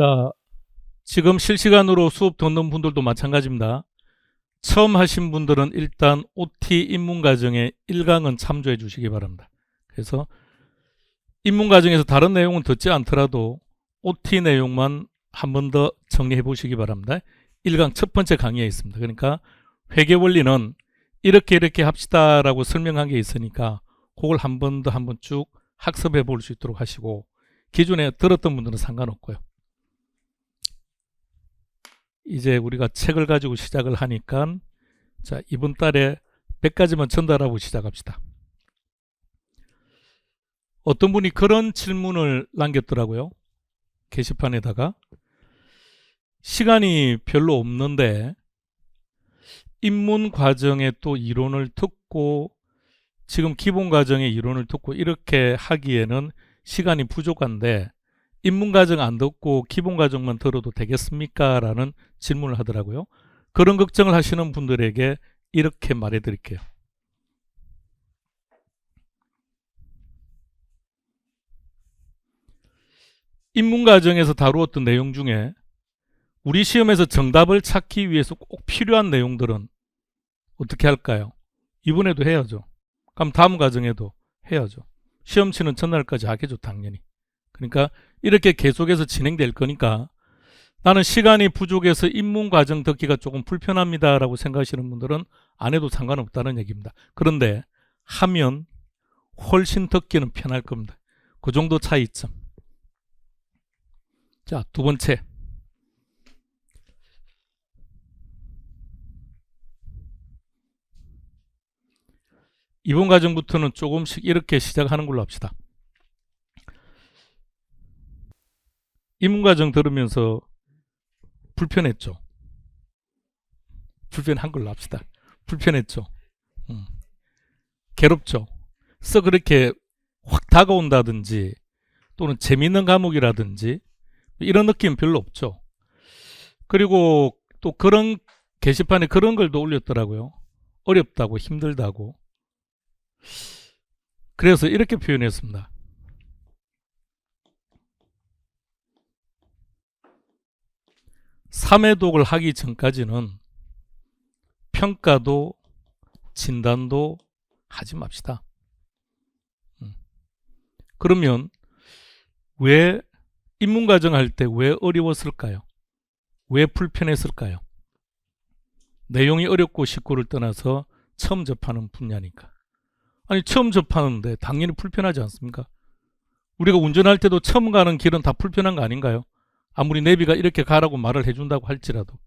자, 지금 실시간으로 수업 듣는 분들도 마찬가지입니다. 처음 하신 분들은 일단 OT 입문과정의 1강은 참조해 주시기 바랍니다. 그래서 입문과정에서 다른 내용은 듣지 않더라도 OT 내용만 한 번 더 정리해 보시기 바랍니다. 1강 첫 번째 강의에 있습니다. 그러니까 회계 원리는 이렇게 합시다 라고 설명한 게 있으니까 그걸 한 번 더 한번 쭉 학습해 볼 수 있도록 하시고, 기존에 들었던 분들은 상관없고요. 이제 우리가 책을 가지고 시작을 하니까, 자, 이번 달에 100가지만 전달하고 시작합시다. 어떤 분이 그런 질문을 남겼더라고요. 게시판에다가 시간이 별로 없는데 입문 과정에 또 이론을 듣고 지금 기본 과정의 이론을 듣고 이렇게 하기에는 시간이 부족한데 입문 과정 안 듣고 기본 과정만 들어도 되겠습니까? 라는 질문을 하더라고요. 그런 걱정을 하시는 분들에게 이렇게 말해 드릴게요. 입문 과정에서 다루었던 내용 중에 우리 시험에서 정답을 찾기 위해서 꼭 필요한 내용들은 어떻게 할까요? 이번에도 해야죠. 그럼 다음 과정에도 해야죠. 시험 치는 전날까지 하겠죠, 당연히. 그러니까 이렇게 계속해서 진행될 거니까 나는 시간이 부족해서 입문 과정 듣기가 조금 불편합니다 라고 생각하시는 분들은 안 해도 상관없다는 얘기입니다. 그런데 하면 훨씬 듣기는 편할 겁니다. 그 정도 차이점. 자, 두 번째. 이번 과정부터는 조금씩 이렇게 시작하는 걸로 합시다. 입문 과정 들으면서 불편했죠? 불편한 걸로 합시다. 불편했죠? 괴롭죠? 썩 그렇게 확 다가온다든지 또는 재밌는 과목이라든지 이런 느낌 별로 없죠. 그리고 또 그런 게시판에 그런 글도 올렸더라고요. 어렵다고, 힘들다고. 그래서 이렇게 표현했습니다. 삼회독을 하기 전까지는 평가도 진단도 하지 맙시다. 그러면 왜 입문과정 할 때 왜 어려웠을까요? 왜 불편했을까요? 내용이 어렵고 쉽고를 떠나서 처음 접하는 분야니까. 아니, 처음 접하는데 당연히 불편하지 않습니까? 우리가 운전할 때도 처음 가는 길은 다 불편한 거 아닌가요? 아무리 내비가 이렇게 가라고 말을 해준다고 할지라도.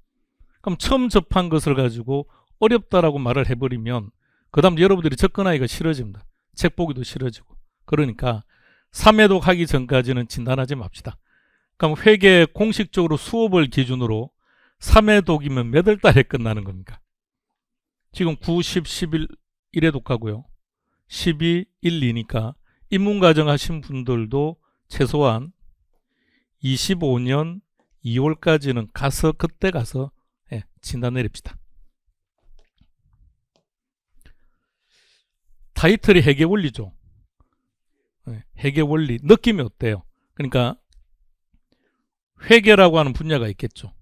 그럼 처음 접한 것을 가지고 어렵다라고 말을 해버리면 그 다음 여러분들이 접근하기가 싫어집니다. 책 보기도 싫어지고. 그러니까 3회독 하기 전까지는 진단하지 맙시다. 그럼 회계 공식적으로 수업을 기준으로 3회독이면 몇 월 달에 끝나는 겁니까? 지금 9, 10, 11, 1회독 하고요. 12, 1, 2니까 입문과정 하신 분들도 최소한 25년 2월까지는 가서 그때 가서 진단 내립시다. 타이틀이 회계원리죠. 회계원리. 느낌이 어때요? 그러니까 회계라고 하는 분야가 있겠죠.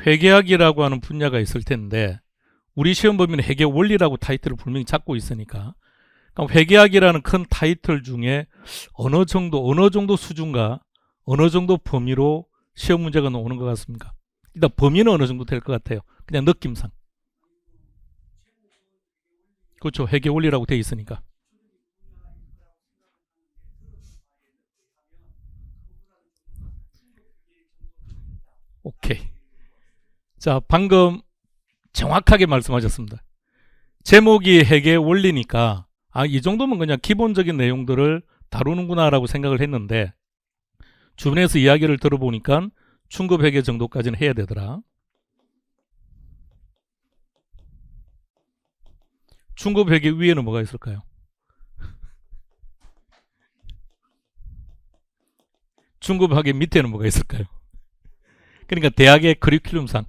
회계학이라고 하는 분야가 있을 텐데 우리 시험 보면 회계원리라고 타이틀을 분명히 잡고 있으니까, 그럼 회계학이라는 큰 타이틀 중에 어느 정도 수준과 어느 정도 범위로 시험 문제가 나오는 것 같습니까? 일단 범위는 어느 정도 될 것 같아요. 그냥 느낌상. 그렇죠. 회계원리라고 되어 있으니까. 오케이. 자, 방금 정확하게 말씀하셨습니다. 제목이 회계원리니까 이 정도면 그냥 기본적인 내용들을 다루는구나 라고 생각을 했는데 주변에서 이야기를 들어보니까 중급 회계 정도까지는 해야 되더라. 중급 회계 위에는 뭐가 있을까요? 중급 회계 밑에는 뭐가 있을까요? 그러니까 대학의 커리큘럼상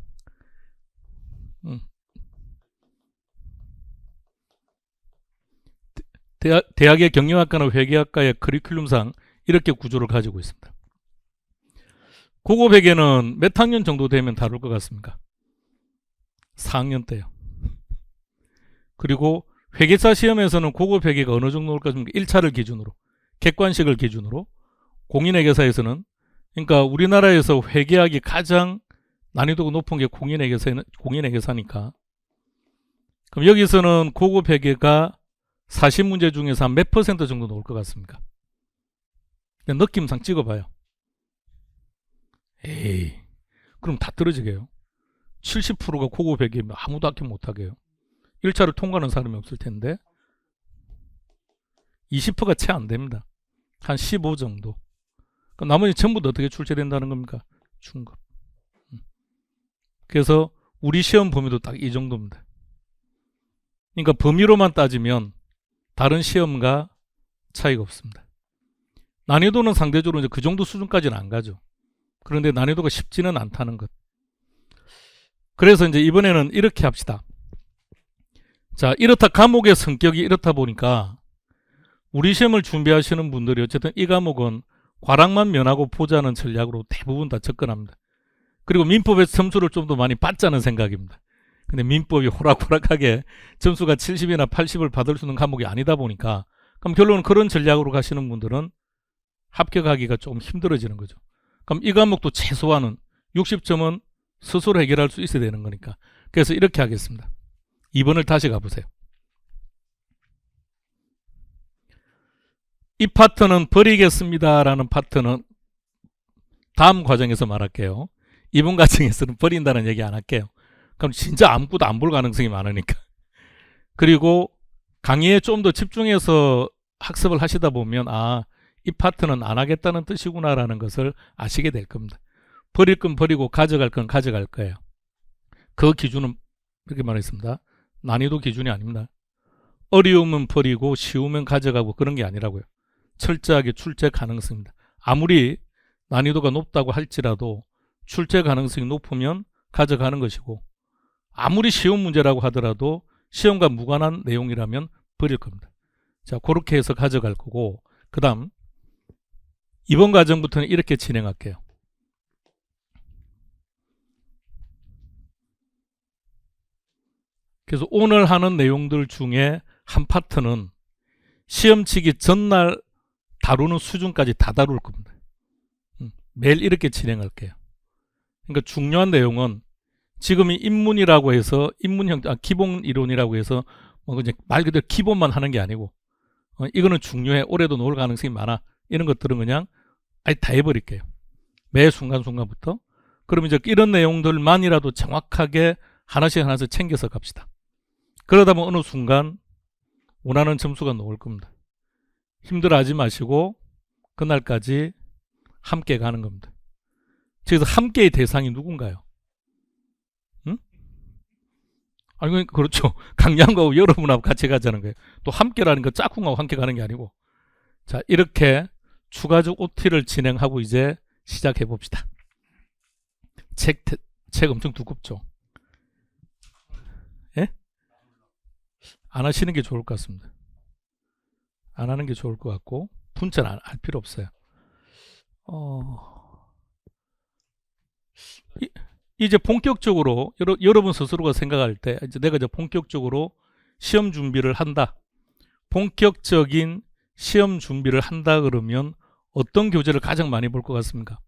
대학의 경영학과나 회계학과의 커리큘럼상 이렇게 구조를 가지고 있습니다. 국어회계는 몇 학년 정도 되면 다룰 것 같습니까? 4학년 때요. 그리고 회계사 시험에서는 국어회계가 어느 정도 올 것입니까? 1차를 기준으로, 객관식을 기준으로. 공인회계사에서는, 그러니까 우리나라에서 회계학이 가장 난이도가 높은 게 공인회계사니까. 그럼 여기서는 국어회계가 40문제 중에서 한 몇 퍼센트 정도 나올 것 같습니까? 그냥 느낌상 찍어봐요. 에이, 그럼 다 떨어지게요. 70%가 국어회계면 아무도 합격 못하게요. 1차를 통과하는 사람이 없을 텐데 20%가 채 안 됩니다. 한 15 정도. 그럼 나머지 전부 다 어떻게 출제된다는 겁니까? 중급. 그래서 우리 시험 범위도 딱 이 정도입니다. 그러니까 범위로만 따지면 다른 시험과 차이가 없습니다. 난이도는 상대적으로 이제 그 정도 수준까지는 안 가죠. 그런데 난이도가 쉽지는 않다는 것. 그래서 이제 이번에는 이렇게 합시다. 자, 이렇다 과목의 성격이 이렇다 보니까 우리 시험을 준비하시는 분들이 어쨌든 이 과목은 과락만 면하고 보자는 전략으로 대부분 다 접근합니다. 그리고 민법에서 점수를 좀 더 많이 받자는 생각입니다. 근데 민법이 호락호락하게 점수가 70이나 80을 받을 수 있는 과목이 아니다 보니까 그럼 결론은 그런 전략으로 가시는 분들은 합격하기가 좀 힘들어지는 거죠. 그럼 이 과목도 최소한은 60점은 스스로 해결할 수 있어야 되는 거니까. 그래서 이렇게 하겠습니다. 2번을 다시 가보세요. 이 파트는 버리겠습니다 라는 파트는 다음 과정에서 말할게요. 이번 과정에서는 버린다는 얘기 안 할게요. 그럼 진짜 아무것도 안 볼 가능성이 많으니까. 그리고 강의에 좀 더 집중해서 학습을 하시다 보면 이 파트는 안 하겠다는 뜻이구나라는 것을 아시게 될 겁니다. 버릴 건 버리고 가져갈 건 가져갈 거예요. 그 기준은 이렇게 말했습니다. 난이도 기준이 아닙니다. 어려우면 버리고 쉬우면 가져가고 그런 게 아니라고요. 철저하게 출제 가능성입니다. 아무리 난이도가 높다고 할지라도 출제 가능성이 높으면 가져가는 것이고 아무리 쉬운 문제라고 하더라도 시험과 무관한 내용이라면 버릴 겁니다. 자, 그렇게 해서 가져갈 거고 그 다음 이번 과정부터는 이렇게 진행할게요. 그래서 오늘 하는 내용들 중에 한 파트는 시험 치기 전날 다루는 수준까지 다 다룰 겁니다. 매일 이렇게 진행할게요. 그러니까 중요한 내용은 지금이 인문이라고 해서 기본 이론이라고 해서 그냥 말 그대로 기본만 하는 게 아니고 이거는 중요해. 올해도 나올 가능성이 많아. 이런 것들은 그냥 아예 다 해버릴게요. 매 순간순간부터. 그럼 이제 이런 내용들만이라도 정확하게 하나씩 챙겨서 갑시다. 그러다 보면 어느 순간 원하는 점수가 나올 겁니다. 힘들어하지 마시고 그날까지 함께 가는 겁니다. 그래서 함께의 대상이 누군가요? 응? 아니, 그렇죠. 강양하고 여러분하고 같이 가자는 거예요. 또 함께라는 거 짝꿍하고 함께 가는 게 아니고. 자, 이렇게 추가적 OT를 진행하고 이제 시작해 봅시다. 책 엄청 두껍죠? 예? 안 하시는 게 좋을 것 같습니다. 안 하는 게 좋을 것 같고, 분짜는 할 필요 없어요. 이제 본격적으로 여러분 스스로가 생각할 때 이제 내가 이제 본격적으로 시험 준비를 한다. 본격적인 시험 준비를 한다 그러면 어떤 교재를 가장 많이 볼 것 같습니까?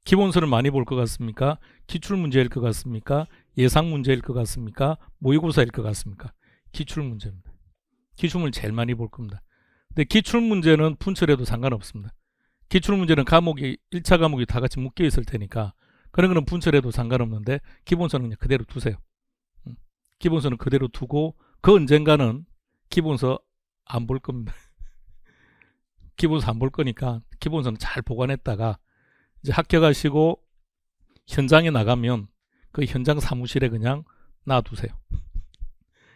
기본서를 많이 볼 것 같습니까? 기출문제일 것 같습니까? 예상문제일 것 같습니까? 모의고사일 것 같습니까? 기출문제입니다. 기출문제 제일 많이 볼 겁니다. 근데 기출문제는 분철해도 상관없습니다. 기출문제는 1차 과목이 다 같이 묶여 있을 테니까 그런 거는 분철해도 상관없는데 기본서는 그냥 그대로 두세요. 기본서는 그대로 두고 그 언젠가는 기본서 안 볼 겁니다. 기본서 안 볼 거니까 기본서는 잘 보관했다가 이제 합격하시고 현장에 나가면 그 현장 사무실에 그냥 놔두세요.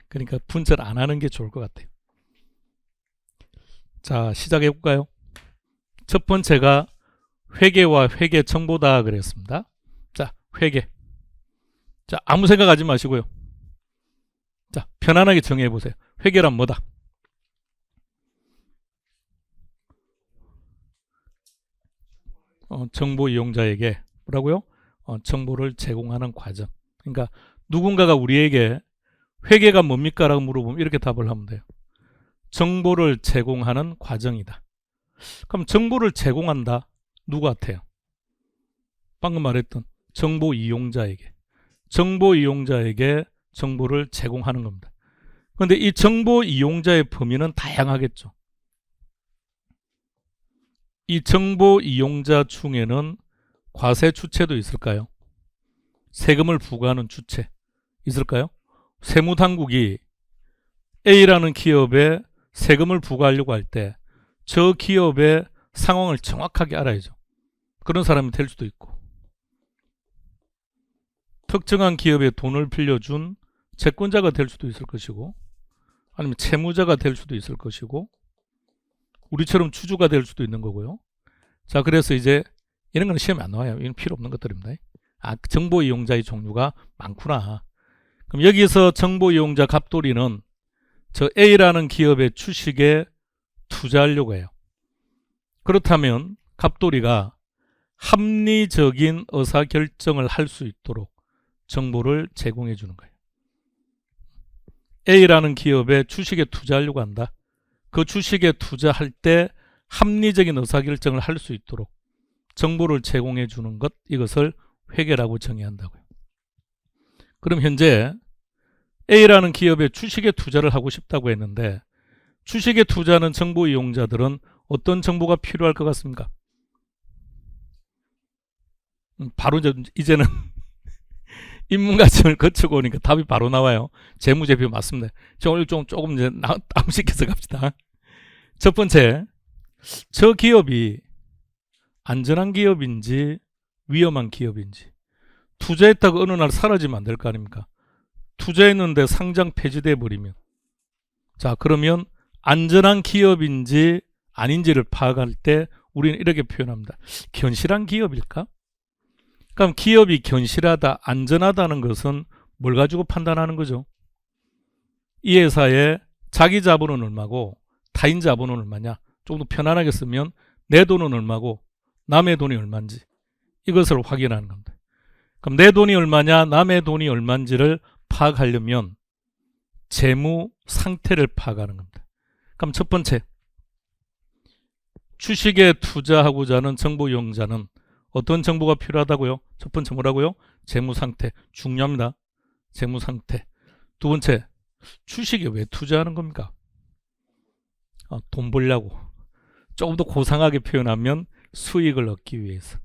그러니까 분철 안 하는 게 좋을 것 같아요. 자, 시작해 볼까요? 첫 번째가 회계와 회계 정보다 그랬습니다. 자, 회계. 자, 아무 생각하지 마시고요. 자, 편안하게 정해 보세요. 회계란 뭐다? 정보 이용자에게 뭐라고요? 정보를 제공하는 과정. 그러니까 누군가가 우리에게 회계가 뭡니까? 라고 물어보면 이렇게 답을 하면 돼요. 정보를 제공하는 과정이다. 그럼 정보를 제공한다. 누구한테요? 방금 말했던 정보 이용자에게. 정보 이용자에게 정보를 제공하는 겁니다. 그런데 이 정보 이용자의 범위는 다양하겠죠. 이 정보 이용자 중에는 과세 주체도 있을까요? 세금을 부과하는 주체 있을까요? 세무당국이 A라는 기업에 세금을 부과하려고 할 때 저 기업의 상황을 정확하게 알아야죠. 그런 사람이 될 수도 있고, 특정한 기업에 돈을 빌려준 채권자가 될 수도 있을 것이고, 아니면 채무자가 될 수도 있을 것이고, 우리처럼 주주가 될 수도 있는 거고요. 자, 그래서 이제 이런 건 시험에 안 나와요. 이건 필요 없는 것들입니다. 정보 이용자의 종류가 많구나. 그럼 여기서 정보 이용자 갑돌이는 저 A라는 기업의 주식에 투자하려고 해요. 그렇다면 갑돌이가 합리적인 의사결정을 할 수 있도록 정보를 제공해 주는 거예요. A라는 기업에 주식에 투자하려고 한다. 그 주식에 투자할 때 합리적인 의사결정을 할 수 있도록 정보를 제공해 주는 것, 이것을 회계라고 정의한다고요. 그럼 현재 A라는 기업에 주식에 투자를 하고 싶다고 했는데, 주식에 투자하는 정보 이용자들은 어떤 정보가 필요할 것 같습니까? 바로 이제는 인문과정을 거치고 오니까 답이 바로 나와요. 재무제표 맞습니다. 저 오늘 조금 이제 다운시켜서 갑시다. 첫 번째, 저 기업이 안전한 기업인지 위험한 기업인지, 투자했다가 어느 날 사라지면 안 될 거 아닙니까? 투자했는데 상장 폐지돼 버리면, 자, 그러면 안전한 기업인지 아닌지를 파악할 때 우리는 이렇게 표현합니다. 견실한 기업일까? 그럼 기업이 견실하다, 안전하다는 것은 뭘 가지고 판단하는 거죠? 이 회사의 자기 자본은 얼마고 타인 자본은 얼마냐? 조금 더 편안하게 쓰면 내 돈은 얼마고 남의 돈이 얼마인지, 이것을 확인하는 겁니다. 그럼 내 돈이 얼마냐, 남의 돈이 얼마인지를 파악하려면 재무 상태를 파악하는 겁니다. 그럼 첫 번째, 주식에 투자하고자 하는 정보 이용자는 어떤 정보가 필요하다고요? 첫 번째 뭐라고요? 재무 상태. 중요합니다. 재무 상태. 두 번째, 주식에 왜 투자하는 겁니까? 돈 벌려고. 조금 더 고상하게 표현하면 수익을 얻기 위해서.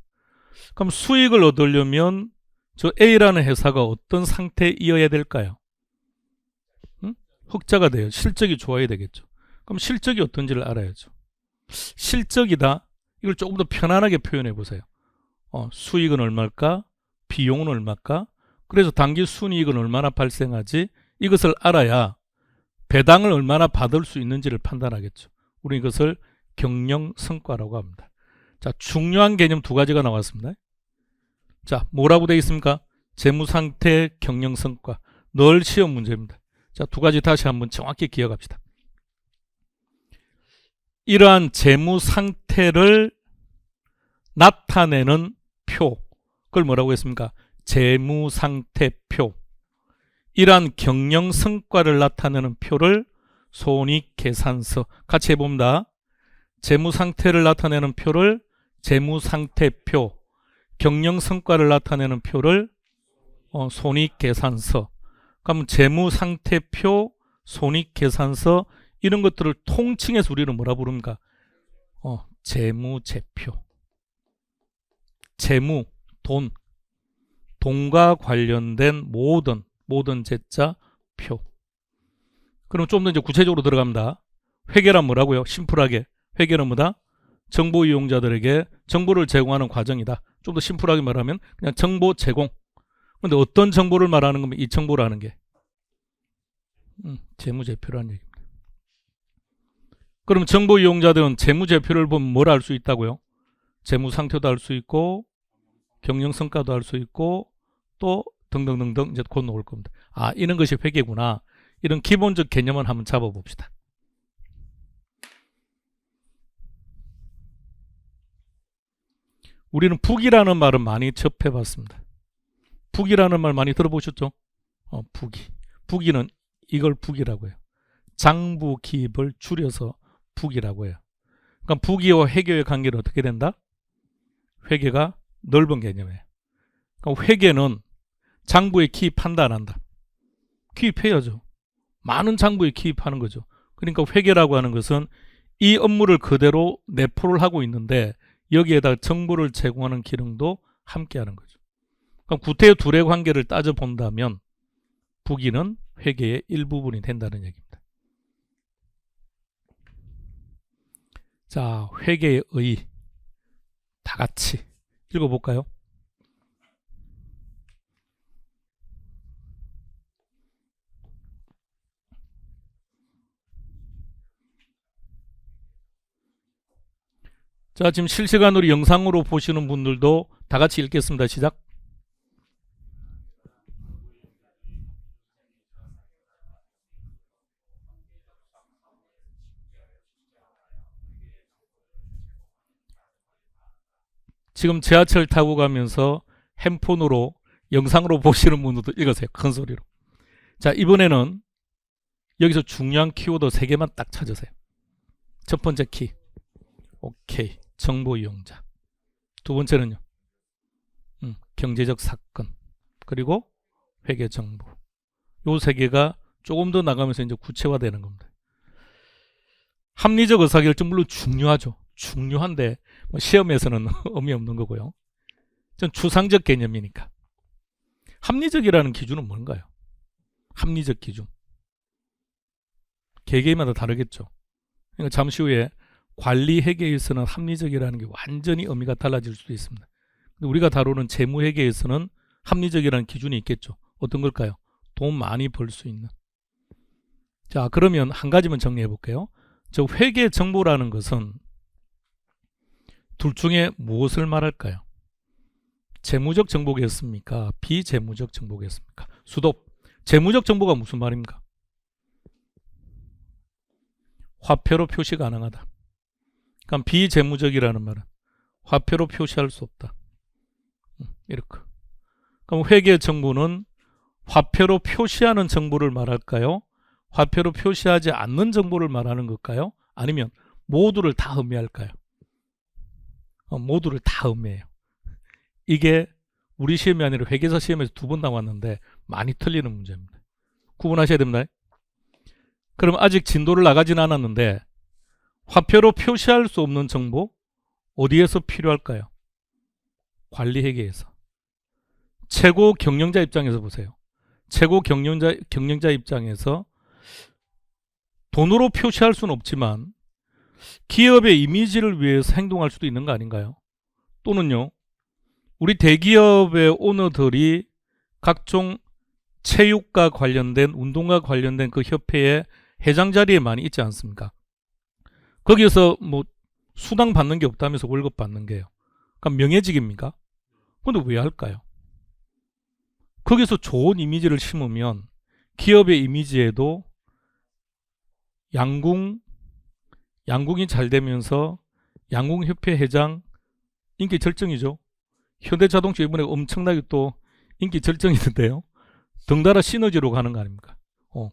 그럼 수익을 얻으려면 저 A라는 회사가 어떤 상태이어야 될까요? 흑자가 돼요. 실적이 좋아야 되겠죠. 그럼 실적이 어떤지를 알아야죠. 실적이다. 이걸 조금 더 편안하게 표현해 보세요. 수익은 얼마일까? 비용은 얼마일까? 그래서 당기 순이익은 얼마나 발생하지? 이것을 알아야 배당을 얼마나 받을 수 있는지를 판단하겠죠. 우리 이것을 경영성과라고 합니다. 자, 중요한 개념 두 가지가 나왔습니다. 자, 뭐라고 되어 있습니까? 재무상태, 경영성과. 늘 시험 문제입니다. 자, 두 가지 다시 한번 정확히 기억합시다. 이러한 재무상태를 나타내는 표, 그걸 뭐라고 했습니까? 재무상태표. 이러한 경영성과를 나타내는 표를 손익계산서. 같이 해봅니다. 재무상태를 나타내는 표를 재무상태표, 경영성과를 나타내는 표를 손익계산서. 그럼 재무상태표, 손익계산서, 이런 것들을 통칭해서 우리는 뭐라 부릅니까? 재무제표. 재무, 돈, 돈과 관련된 모든 제자, 표. 그럼 좀 더 이제 구체적으로 들어갑니다. 회계란 뭐라고요? 심플하게. 회계는 뭐다? 정보 이용자들에게 정보를 제공하는 과정이다. 좀 더 심플하게 말하면 그냥 정보 제공. 근데 어떤 정보를 말하는 거면 이 정보라는 게 재무제표라는 얘기입니다. 그럼 정보 이용자들은 재무제표를 보면 뭘 알 수 있다고요? 재무상태도 알 수 있고 경영성과도 알 수 있고 또 등등등등 이제 곧 나올 겁니다. 이런 것이 회계구나. 이런 기본적 개념을 한번 잡아봅시다. 우리는 북이라는 말은 많이 접해봤습니다. 북이라는 말 많이 들어보셨죠? 북이. 북이는 이걸 북이라고 해요. 장부 기입을 줄여서 북이라고 해요. 그러니까 북이와 회계의 관계는 어떻게 된다? 회계가 넓은 개념이에요. 그러니까 회계는 장부에 기입한다 안 한다? 기입해야죠. 많은 장부에 기입하는 거죠. 그러니까 회계라고 하는 것은 이 업무를 그대로 내포를 하고 있는데 여기에다 정보를 제공하는 기능도 함께 하는 거죠. 그럼 구태 둘의 관계를 따져본다면 북이는 회계의 일부분이 된다는 얘기입니다. 자, 회계의 의 다 같이 읽어볼까요? 자, 지금 실시간으로 영상으로 보시는 분들도 다 같이 읽겠습니다. 시작. 지금 지하철 타고 가면서 핸폰으로 영상으로 보시는 분들도 읽으세요. 큰 소리로. 자, 이번에는 여기서 중요한 키워드 3개만 딱 찾으세요. 첫 번째 키. 오케이. 정보 이용자. 두 번째는요. 경제적 사건. 그리고 회계 정보. 요 3개가 조금 더 나가면서 이제 구체화되는 겁니다. 합리적 의사결정 물론 중요하죠. 중요한데 뭐 시험에서는 의미 없는 거고요. 전 추상적 개념이니까. 합리적이라는 기준은 뭔가요? 합리적 기준. 개개인마다 다르겠죠. 그러니까 잠시 후에 관리 회계에서는 합리적이라는 게 완전히 의미가 달라질 수도 있습니다. 근데 우리가 다루는 재무 회계에서는 합리적이라는 기준이 있겠죠. 어떤 걸까요? 돈 많이 벌 수 있는. 자, 그러면 한 가지만 정리해 볼게요. 저 회계 정보라는 것은 둘 중에 무엇을 말할까요? 재무적 정보겠습니까? 비재무적 정보겠습니까? 수도. 재무적 정보가 무슨 말입니까? 화폐로 표시 가능하다. 그럼 비재무적이라는 말은 화폐로 표시할 수 없다. 이렇게. 그럼 회계 정보는 화폐로 표시하는 정보를 말할까요? 화폐로 표시하지 않는 정보를 말하는 걸까요? 아니면 모두를 다 의미할까요? 모두를 다 의미해요. 이게 우리 시험이 아니라 회계사 시험에서 2번 나왔는데 많이 틀리는 문제입니다. 구분하셔야 됩니다. 그럼 아직 진도를 나가진 않았는데 화폐로 표시할 수 없는 정보 어디에서 필요할까요? 관리회계에서. 최고 경영자 입장에서 보세요. 최고 경영자 입장에서 돈으로 표시할 수는 없지만 기업의 이미지를 위해서 행동할 수도 있는 거 아닌가요? 또는요, 우리 대기업의 오너들이 각종 체육과 관련된, 운동과 관련된 그 협회의 회장 자리에 많이 있지 않습니까? 거기에서 뭐 수당 받는 게 없다면서 월급 받는 게요. 그러니까 명예직입니까? 근데 왜 할까요? 거기서 좋은 이미지를 심으면 기업의 이미지에도 양궁이 잘 되면서 양궁협회 회장 인기 절정이죠. 현대자동차 이번에 엄청나게 또 인기 절정이던데요. 덩달아 시너지로 가는 거 아닙니까?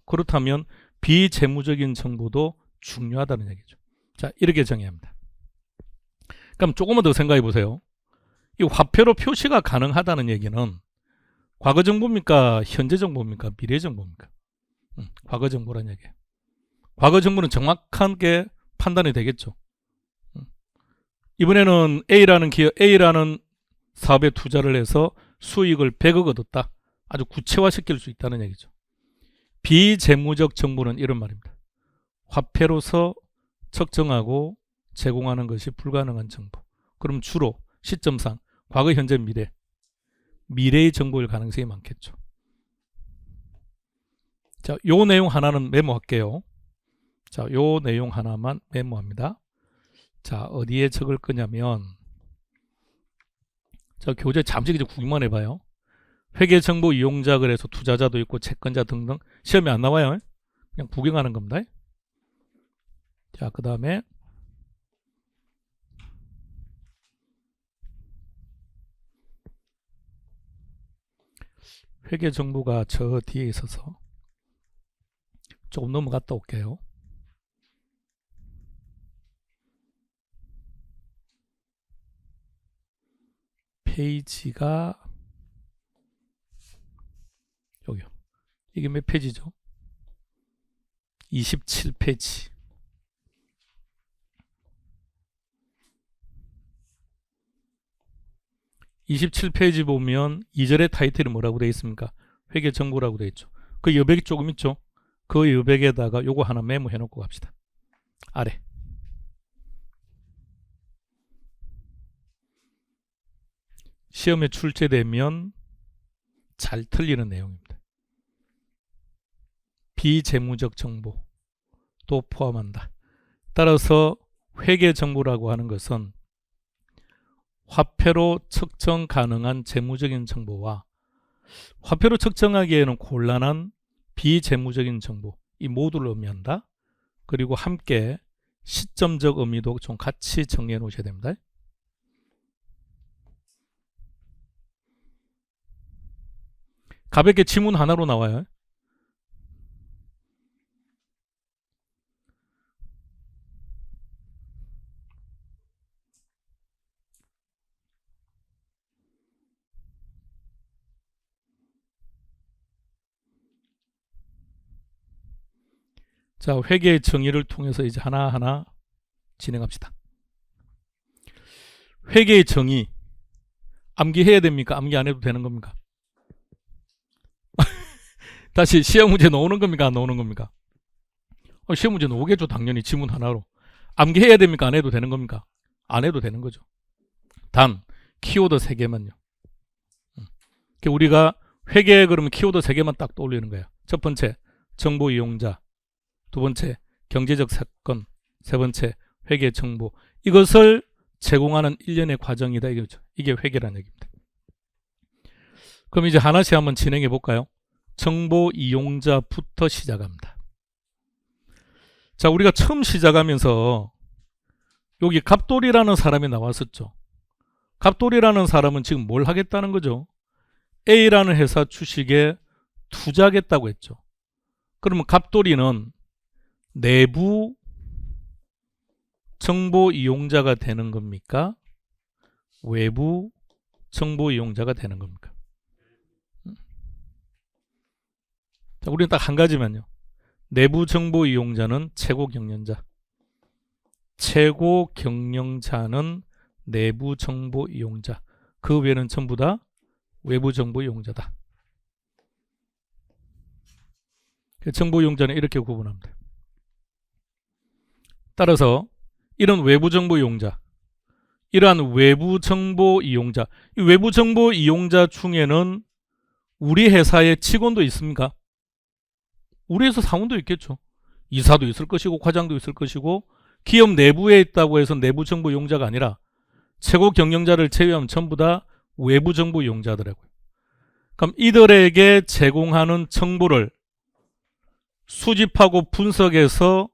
그렇다면 비재무적인 정보도 중요하다는 얘기죠. 자, 이렇게 정의해야 합니다. 그럼 조금만 더 생각해 보세요. 이 화폐로 표시가 가능하다는 얘기는 과거 정보입니까? 현재 정보입니까? 미래 정보입니까? 과거 정보란 얘기예요. 과거 정보는 정확하게 판단이 되겠죠. 이번에는 A라는 사업에 투자를 해서 수익을 100억 얻었다. 아주 구체화시킬 수 있다는 얘기죠. 비재무적 정보는 이런 말입니다. 화폐로서 측정하고 제공하는 것이 불가능한 정보. 그럼 주로 시점상 과거, 현재, 미래의 정보일 가능성이 많겠죠. 자, 요 내용 하나는 메모할게요. 자, 요 내용 하나만 메모합니다. 자, 어디에 적을 거냐면, 자, 교재 잠시 그냥 구경만 해봐요. 회계정보 이용자 그래서 투자자도 있고 채권자 등등 시험에 안 나와요. 그냥 구경하는 겁니다. 자, 그 다음에 회계 정보가 저 뒤에 있어서 조금 넘어갔다 올게요. 페이지가 여기요. 이게 몇 페이지죠? 27페이지. 27페이지 보면 2절의 타이틀이 뭐라고 되어 있습니까? 회계 정보라고 되어 있죠. 그 여백이 조금 있죠. 그 여백에다가 요거 하나 메모해 놓고 갑시다. 아래. 시험에 출제되면 잘 틀리는 내용입니다. 비재무적 정보도 포함한다. 따라서 회계 정보라고 하는 것은 화폐로 측정 가능한 재무적인 정보와 화폐로 측정하기에는 곤란한 비재무적인 정보, 이 모두를 의미한다. 그리고 함께 시점적 의미도 좀 같이 정리해 놓으셔야 됩니다. 가볍게 지문 하나로 나와요. 자, 회계의 정의를 통해서 이제 하나하나 진행합시다. 회계의 정의 암기해야 됩니까? 암기 안 해도 되는 겁니까? 다시 시험 문제 나오는 겁니까? 안 나오는 겁니까? 시험 문제 나오겠죠. 당연히 지문 하나로. 암기해야 됩니까? 안 해도 되는 겁니까? 안 해도 되는 거죠. 단 키워드 3개만요. 우리가 회계에 그러면 키워드 3개만 딱 떠올리는 거예요. 첫 번째 정보 이용자, 두 번째 경제적 사건, 세 번째 회계 정보. 이것을 제공하는 일련의 과정이다 이거죠. 이게 회계라는 얘기입니다. 그럼 이제 하나씩 한번 진행해 볼까요? 정보 이용자부터 시작합니다. 자, 우리가 처음 시작하면서 여기 갑돌이라는 사람이 나왔었죠. 갑돌이라는 사람은 지금 뭘 하겠다는 거죠? A라는 회사 주식에 투자하겠다고 했죠. 그러면 갑돌이는 내부 정보 이용자가 되는 겁니까? 외부 정보 이용자가 되는 겁니까? 자, 우리는 딱 한 가지만요. 내부 정보 이용자는 최고 경영자. 최고 경영자는 내부 정보 이용자. 그 외에는 전부 다 외부 정보 이용자다. 정보 이용자는 이렇게 구분합니다. 따라서 이런 외부 정보 이용자, 이러한 외부 정보 이용자, 이 외부 정보 이용자 중에는 우리 회사의 직원도 있습니까? 우리 회사 사원도 있겠죠. 이사도 있을 것이고 과장도 있을 것이고 기업 내부에 있다고 해서 내부 정보 이용자가 아니라 최고 경영자를 제외하면 전부 다 외부 정보 이용자더라고요. 그럼 이들에게 제공하는 정보를 수집하고 분석해서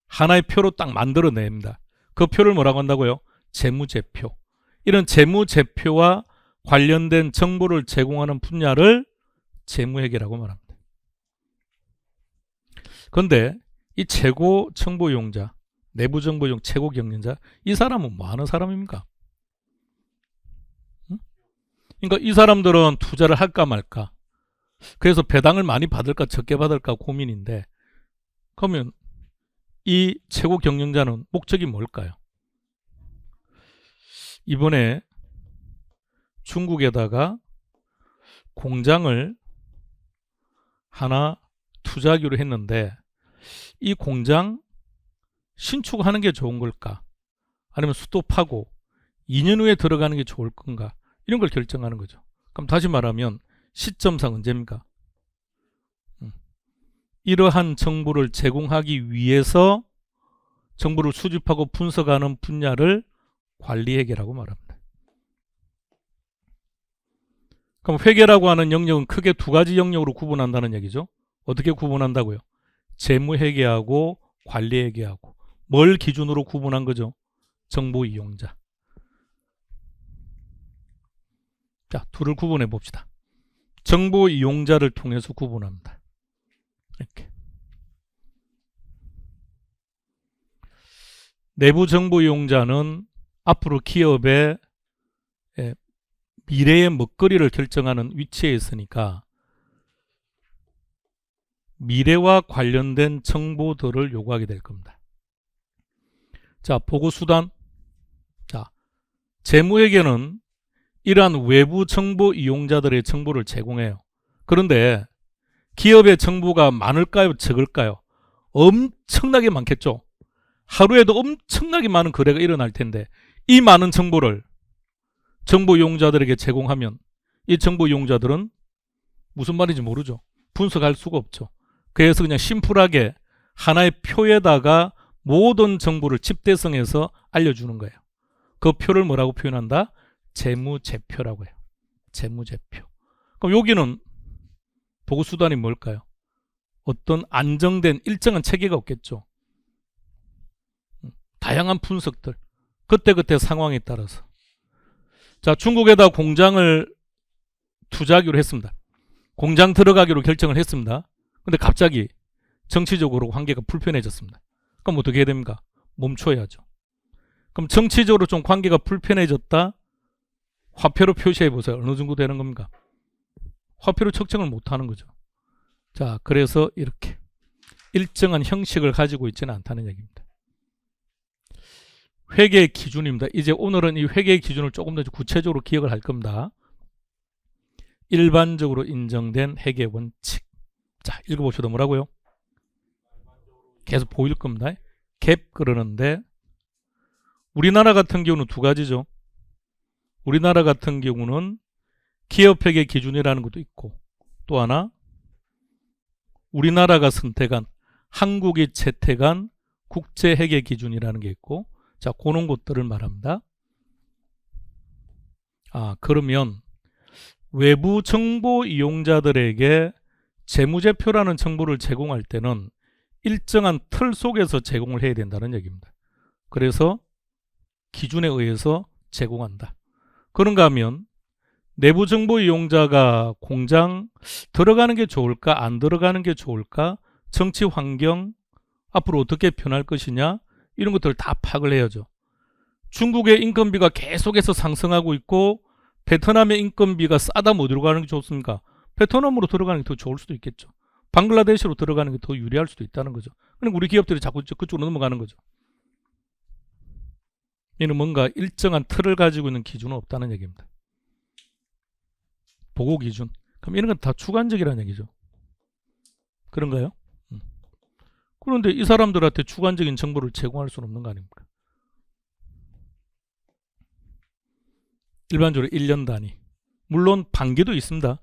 하나의 표로 딱 만들어냅니다. 그 표를 뭐라고 한다고요? 재무제표. 이런 재무제표와 관련된 정보를 제공하는 분야를 재무회계라고 말합니다. 그런데 이 최고 정보 이용자, 내부 정보 이용 최고 경영자, 이 사람은 뭐 하는 사람입니까? 그러니까 이 사람들은 투자를 할까 말까, 그래서 배당을 많이 받을까 적게 받을까 고민인데, 그러면 이 최고 경영자는 목적이 뭘까요? 이번에 중국에다가 공장을 하나 투자하기로 했는데 이 공장 신축하는 게 좋은 걸까? 아니면 스톱하고 2년 후에 들어가는 게 좋을 건가? 이런 걸 결정하는 거죠. 그럼 다시 말하면 시점상 언제입니까? 이러한 정보를 제공하기 위해서 정보를 수집하고 분석하는 분야를 관리회계라고 말합니다. 그럼 회계라고 하는 영역은 크게 두 가지 영역으로 구분한다는 얘기죠. 어떻게 구분한다고요? 재무회계하고 관리회계하고. 뭘 기준으로 구분한 거죠? 정보 이용자. 자, 둘을 구분해 봅시다. 정보 이용자를 통해서 구분합니다. 이렇게. 내부 정보 이용자는 앞으로 기업의 미래의 먹거리를 결정하는 위치에 있으니까 미래와 관련된 정보들을 요구하게 될 겁니다. 자, 보고수단. 자, 재무회계는 이러한 외부 정보 이용자들의 정보를 제공해요. 그런데 기업의 정보가 많을까요? 적을까요? 엄청나게 많겠죠. 하루에도 엄청나게 많은 거래가 일어날 텐데 이 많은 정보를 정보 이용자들에게 제공하면 이 정보 이용자들은 무슨 말인지 모르죠. 분석할 수가 없죠. 그래서 그냥 심플하게 하나의 표에다가 모든 정보를 집대성해서 알려주는 거예요. 그 표를 뭐라고 표현한다? 재무제표라고 해요. 재무제표. 그럼 여기는 보고수단이 뭘까요? 어떤 안정된 일정한 체계가 없겠죠. 다양한 분석들. 그때그때 상황에 따라서. 자, 중국에다 공장을 투자하기로 했습니다. 공장 들어가기로 결정을 했습니다. 근데 갑자기 정치적으로 관계가 불편해졌습니다. 그럼 어떻게 해야 됩니까? 멈춰야죠. 그럼 정치적으로 좀 관계가 불편해졌다? 화폐로 표시해 보세요. 어느 정도 되는 겁니까? 화폐로 측정을 못하는 거죠. 자, 그래서 이렇게 일정한 형식을 가지고 있지는 않다는 얘기입니다. 회계 기준입니다. 이제 오늘은 이 회계 기준을 조금 더 구체적으로 기억을 할 겁니다. 일반적으로 인정된 회계 원칙. 자, 읽어보셔도 뭐라고요? 계속 보일 겁니다. 갭 그러는데 우리나라 같은 경우는 두 가지죠. 우리나라 같은 경우는 기업회계 기준이라는 것도 있고 또 하나 우리나라가 선택한 한국이 채택한 국제회계 기준이라는 게 있고 자, 그런 것들을 말합니다. 그러면 외부 정보 이용자들에게 재무제표라는 정보를 제공할 때는 일정한 틀 속에서 제공을 해야 된다는 얘기입니다. 그래서 기준에 의해서 제공한다. 그런가 하면 내부 정보 이용자가 공장 들어가는 게 좋을까 안 들어가는 게 좋을까 정치 환경 앞으로 어떻게 변할 것이냐 이런 것들을 다 파악을 해야죠. 중국의 인건비가 계속해서 상승하고 있고 베트남의 인건비가 싸다 뭐 들어가는 게 좋습니까? 베트남으로 들어가는 게 더 좋을 수도 있겠죠. 방글라데시로 들어가는 게 더 유리할 수도 있다는 거죠. 그러니까 우리 기업들이 자꾸 그쪽으로 넘어가는 거죠. 이는 뭔가 일정한 틀을 가지고 있는 기준은 없다는 얘기입니다. 보고 기준. 그럼 이런 건 다 주관적이라는 얘기죠. 그런가요? 그런데 이 사람들한테 주관적인 정보를 제공할 수는 없는 거 아닙니까? 일반적으로 1년 단위. 물론 반기도 있습니다.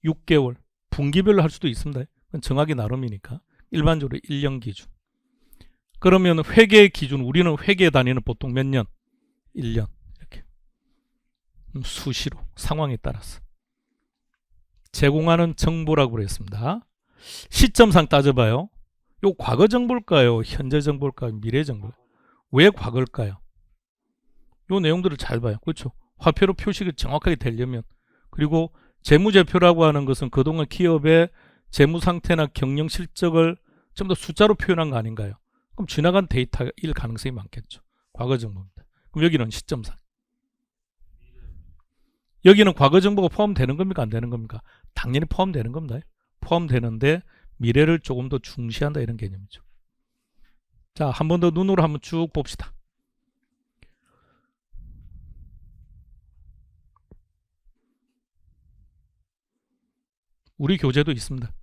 6개월, 분기별로 할 수도 있습니다. 그건 정하기 나름이니까. 일반적으로 1년 기준. 그러면 회계 기준, 우리는 회계 단위는 보통 몇 년? 1년. 이렇게. 수시로, 상황에 따라서. 제공하는 정보라고 그랬습니다. 시점상 따져봐요. 요 과거 정보일까요? 현재 정보일까요? 미래 정보일까요? 왜 과거일까요? 요 내용들을 잘 봐요. 그렇죠? 화폐로 표시가 정확하게 되려면. 그리고 재무제표라고 하는 것은 그동안 기업의 재무 상태나 경영 실적을 좀 더 숫자로 표현한 거 아닌가요? 그럼 지나간 데이터일 가능성이 많겠죠. 과거 정보입니다. 그럼 여기는 시점상. 여기는 과거 정보가 포함되는 겁니까? 안 되는 겁니까? 당연히 포함되는 겁니다. 포함되는데 미래를 조금 더 중시한다 이런 개념이죠. 자, 한 번 더 눈으로 한번 쭉 봅시다. 우리 교재도 있습니다.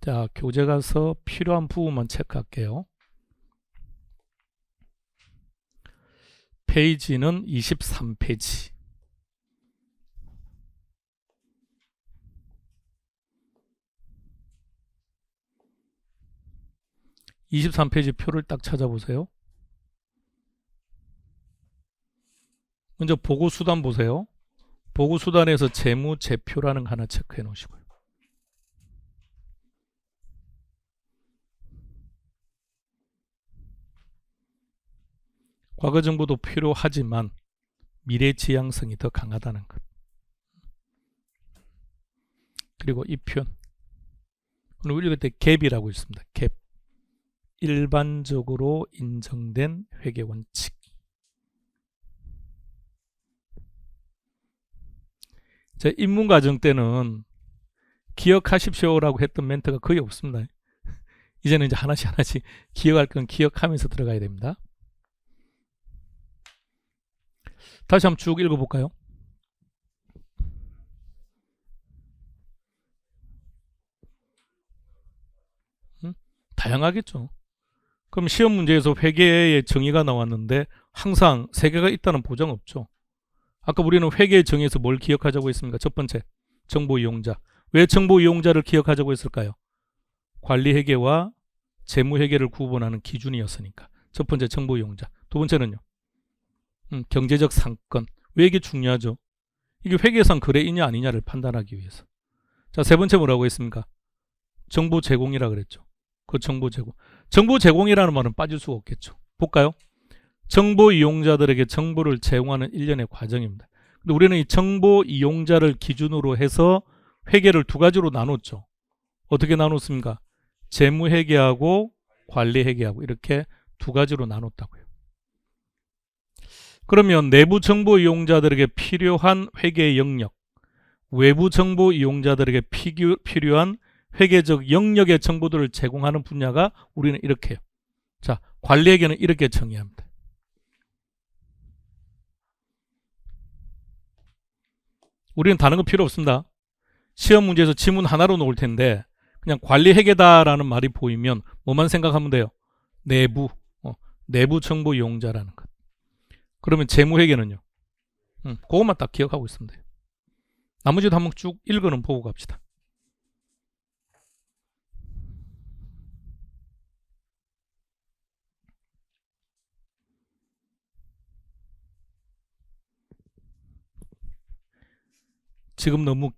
자, 교재 가서 필요한 부분만 체크할게요. 페이지는 23페이지. (23페이지) 표를 딱 찾아보세요. 먼저 보고수단 보세요. 보고수단에서 재무제표라는 거 하나 체크해 놓으시고요. 과거 정보도 필요하지만 미래 지향성이 더 강하다는 것. 그리고 이 표현. 오늘 읽을 때 갭이라고 있습니다. 갭. 일반적으로 인정된 회계 원칙. 자, 입문과정 때는 기억하십시오라고 했던 멘트가 거의 없습니다. 이제는 이제 하나씩 기억할 건 기억하면서 들어가야 됩니다. 다시 한번 쭉 읽어볼까요? 다양하겠죠. 그럼 시험 문제에서 회계의 정의가 나왔는데 항상 세 개가 있다는 보장 없죠. 아까 우리는 회계의 정의에서 뭘 기억하자고 했습니까? 첫 번째, 정보 이용자. 왜 정보 이용자를 기억하자고 했을까요? 관리 회계와 재무 회계를 구분하는 기준이었으니까. 첫 번째, 정보 이용자. 두 번째는요, 경제적 상권. 왜 이게 중요하죠? 이게 회계상 거래이냐 아니냐를 판단하기 위해서. 자, 세 번째 뭐라고 했습니까? 정보 제공이라 그랬죠. 그 정보 제공. 정보 제공이라는 말은 빠질 수가 없겠죠. 볼까요? 정보 이용자들에게 정보를 제공하는 일련의 과정입니다. 근데 우리는 이 정보 이용자를 기준으로 해서 회계를 두 가지로 나눴죠. 어떻게 나눴습니까? 재무 회계하고 관리 회계하고 이렇게 두 가지로 나눴다고요. 그러면 내부 정보 이용자들에게 필요한 회계 영역, 외부 정보 이용자들에게 필요한 회계적 영역의 정보들을 제공하는 분야가 우리는 이렇게 해요. 자, 관리 회계는 이렇게 정의합니다. 우리는 다른 거 필요 없습니다. 시험 문제에서 지문 하나로 놓을 텐데 그냥 관리 회계다라는 말이 보이면 뭐만 생각하면 돼요? 내부 정보 이용자라는 것. 그러면 재무 회계는요? 그것만 딱 기억하고 있으면 돼요. 나머지도 한번 쭉 읽어는 보고 갑시다. 지금 너무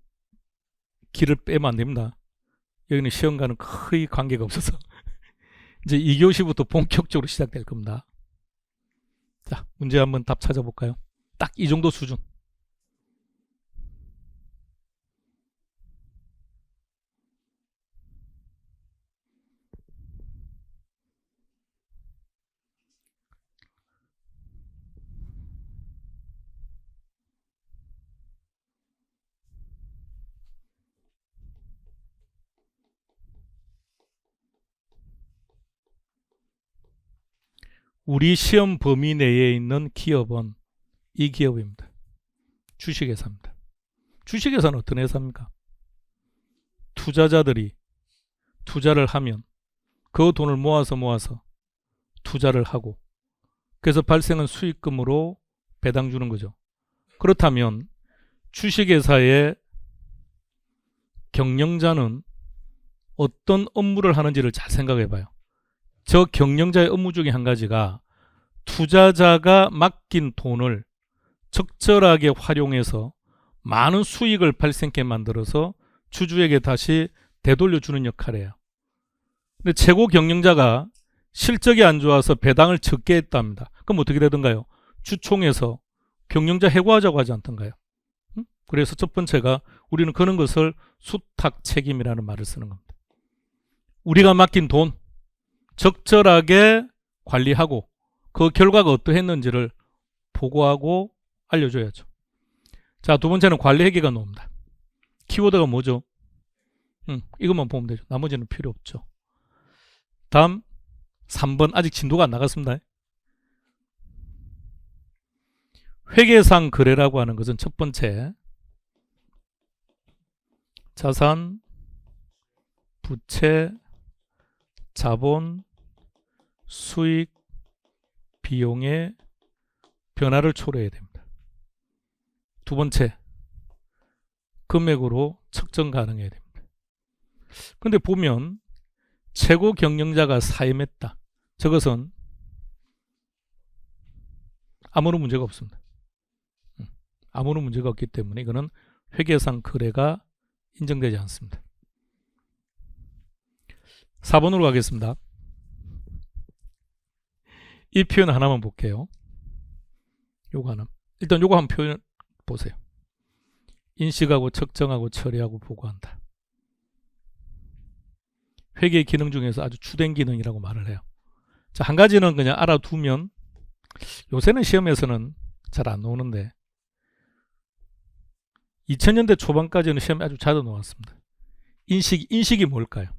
길을 빼면 안 됩니다. 여기는 시험과는 거의 관계가 없어서 이제 2교시부터 본격적으로 시작될 겁니다. 자, 문제 한번 답 찾아볼까요? 딱 이 정도 수준. 우리 시험 범위 내에 있는 기업은 이 기업입니다. 주식회사입니다. 주식회사는 어떤 회사입니까? 투자자들이 투자를 하면 그 돈을 모아서 투자를 하고 그래서 발생한 수익금으로 배당 주는 거죠. 그렇다면 주식회사의 경영자는 어떤 업무를 하는지를 잘 생각해 봐요. 저 경영자의 업무 중에 한 가지가 투자자가 맡긴 돈을 적절하게 활용해서 많은 수익을 발생케 만들어서 주주에게 다시 되돌려주는 역할을 해요. 근데 최고 경영자가 실적이 안 좋아서 배당을 적게 했답니다. 그럼 어떻게 되던가요? 주총에서 경영자 해고하자고 하지 않던가요? 그래서 첫 번째가 우리는 그런 것을 수탁 책임이라는 말을 쓰는 겁니다. 우리가 맡긴 돈 적절하게 관리하고 그 결과가 어떠했는지를 보고하고 알려줘야죠. 자, 두 번째는 관리 회계가 나옵니다. 키워드가 뭐죠? 이것만 보면 되죠. 나머지는 필요 없죠. 다음 3번 아직 진도가 안 나갔습니다. 회계상 거래라고 하는 것은 첫 번째 자산, 부채, 자본, 수익, 비용의 변화를 초래해야 됩니다. 두 번째, 금액으로 측정 가능해야 됩니다. 근데 보면 최고 경영자가 사임했다. 저것은 아무런 문제가 없습니다. 아무런 문제가 없기 때문에 이거는 회계상 거래가 인정되지 않습니다. 4번으로 가겠습니다. 이 표현 하나만 볼게요. 요거 하나. 일단 요거 한 표현 보세요. 인식하고 측정하고 처리하고 보고한다. 회계 기능 중에서 아주 주된 기능이라고 말을 해요. 자, 한 가지는 그냥 알아두면, 요새는 시험에서는 잘 안 나오는데 2000년대 초반까지는 시험에 아주 자주 나왔습니다. 인식이 뭘까요?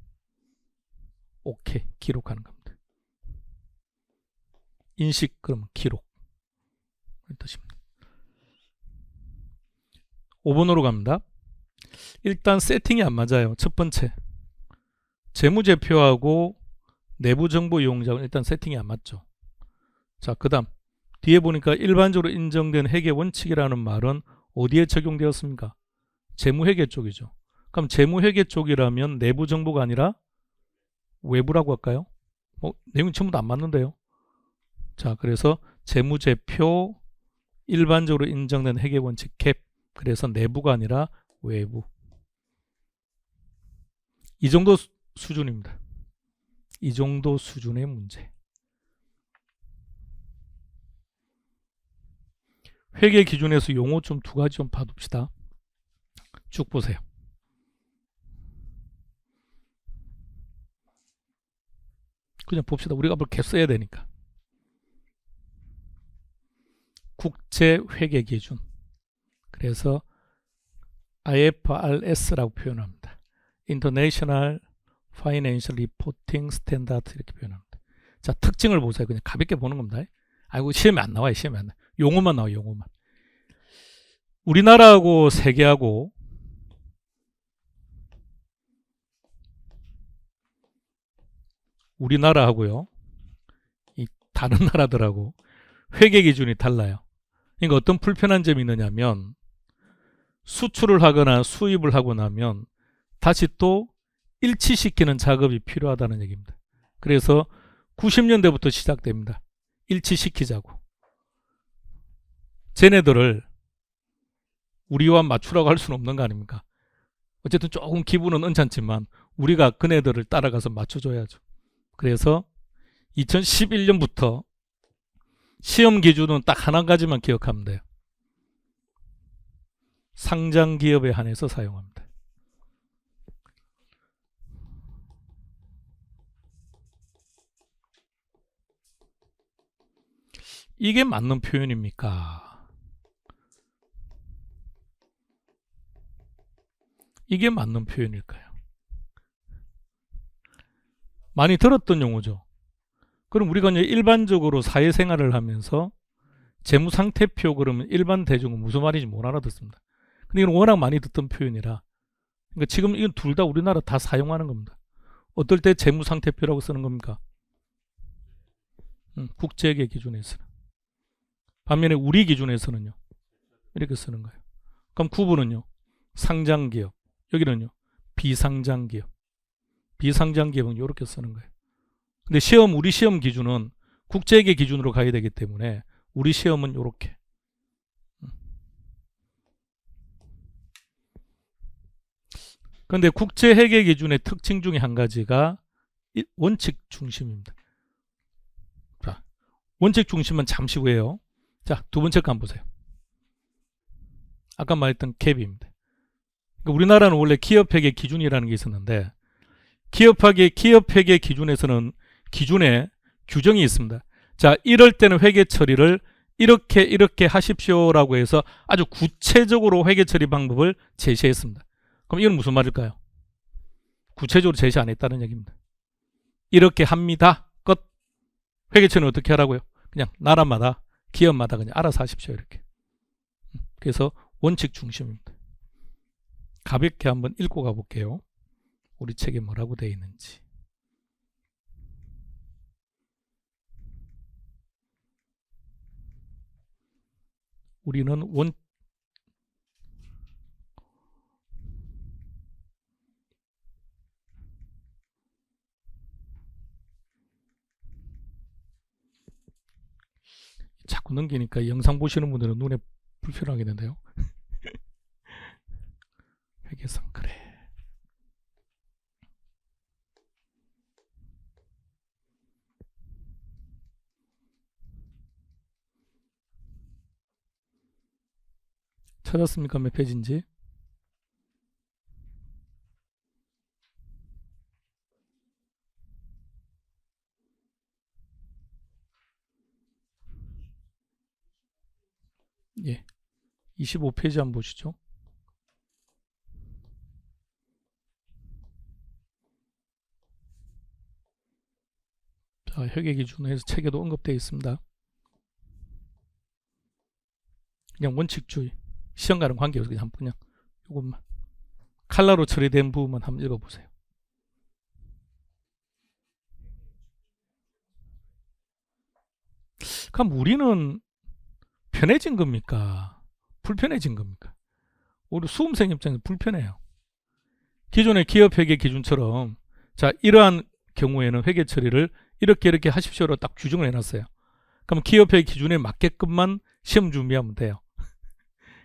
오케이, 기록하는 겁니다. 인식, 그러면 기록. 이런 뜻입니다. 5번으로 갑니다. 일단 세팅이 안 맞아요. 첫 번째, 재무제표하고 내부정보 이용자는 일단 세팅이 안 맞죠. 자, 그 다음 뒤에 보니까 일반적으로 인정된 회계 원칙이라는 말은 어디에 적용되었습니까? 재무회계 쪽이죠. 그럼 재무회계 쪽이라면 내부 정보가 아니라 외부라고 할까요? 내용이 전부 다 안 맞는데요. 자, 그래서 재무제표, 일반적으로 인정된 회계 원칙 캡, 그래서 내부가 아니라 외부. 이 정도 수준입니다. 이 정도 수준의 문제. 회계 기준에서 용어 좀 두 가지 좀 봐둡시다. 쭉 보세요. 그냥 봅시다. 우리가 뭘 계속 써야 되니까. 국제회계 기준. 그래서 IFRS라고 표현합니다. International Financial Reporting Standard 이렇게 표현합니다. 자, 특징을 보세요. 그냥 가볍게 보는 겁니다. 아이고, 시험에 안 나와요. 시험에 안 나와요. 용어만 나와요. 용어만. 우리나라하고 세계하고 우리나라하고요, 이 다른 나라들하고 회계 기준이 달라요. 그러니까 어떤 불편한 점이 있느냐면 수출을 하거나 수입을 하고 나면 다시 또 일치시키는 작업이 필요하다는 얘기입니다. 그래서 90년대부터 시작됩니다. 일치시키자고. 쟤네들을 우리와 맞추라고 할 수는 없는 거 아닙니까? 어쨌든 조금 기분은 언짢지만 우리가 그네들을 따라가서 맞춰줘야죠. 그래서 2011년부터 시험 기준은 딱 한 가지만 기억하면 돼요. 상장 기업에 한해서 사용합니다. 이게 맞는 표현입니까? 이게 맞는 표현일까요? 많이 들었던 용어죠. 그럼 우리가 이제 일반적으로 사회생활을 하면서 재무상태표 그러면 일반 대중은 무슨 말인지 못 알아듣습니다. 근데 이건 워낙 많이 듣던 표현이라, 그러니까 지금 이건 둘 다 우리나라 다 사용하는 겁니다. 어떨 때 재무상태표라고 쓰는 겁니까? 국제계 기준에서는. 반면에 우리 기준에서는요, 이렇게 쓰는 거예요. 그럼 구분은요, 상장기업, 여기는요, 비상장기업. 비상장기업은 이렇게 쓰는 거예요. 근데 우리 시험 기준은 국제계 기준으로 가야 되기 때문에 우리 시험은 이렇게. 그런데 국제회계 기준의 특징 중에 한 가지가 원칙 중심입니다. 자, 원칙 중심은 잠시 후에요. 자, 두 번째 거 한번 보세요. 아까 말했던 캡입니다. 그러니까 우리나라는 원래 기업회계 기준이라는 게 있었는데, 기업회계 기준에서는 기준에 규정이 있습니다. 자, 이럴 때는 회계 처리를 이렇게 하십시오라고 해서 아주 구체적으로 회계 처리 방법을 제시했습니다. 그럼 이건 무슨 말일까요? 구체적으로 제시 안 했다는 얘기입니다. 이렇게 합니다. 끝. 회계 처리는 어떻게 하라고요? 그냥 나라마다, 기업마다 그냥 알아서 하십시오. 이렇게. 그래서 원칙 중심입니다. 가볍게 한번 읽고 가볼게요. 우리 책에 뭐라고 되어 있는지. 우리는 자꾸 넘기니까 영상 보시는 분들은 눈에 불편하겠는데요. 회계상 그래. 찾았습니까? 몇 페이지인지? 예. 25페이지 한번 보시죠. 자, 회계 기준으로 해서 책에도 언급되어 있습니다. 그냥 원칙주의. 시험과는 관계없이 그냥 이것만 칼라로 처리된 부분만 한번 읽어보세요. 그럼 우리는 편해진 겁니까? 불편해진 겁니까? 우리 수험생 입장에서 불편해요. 기존의 기업회계 기준처럼 자 이러한 경우에는 회계 처리를 이렇게 하십시오로 딱 규정을 해놨어요. 그럼 기업회계 기준에 맞게끔만 시험 준비하면 돼요.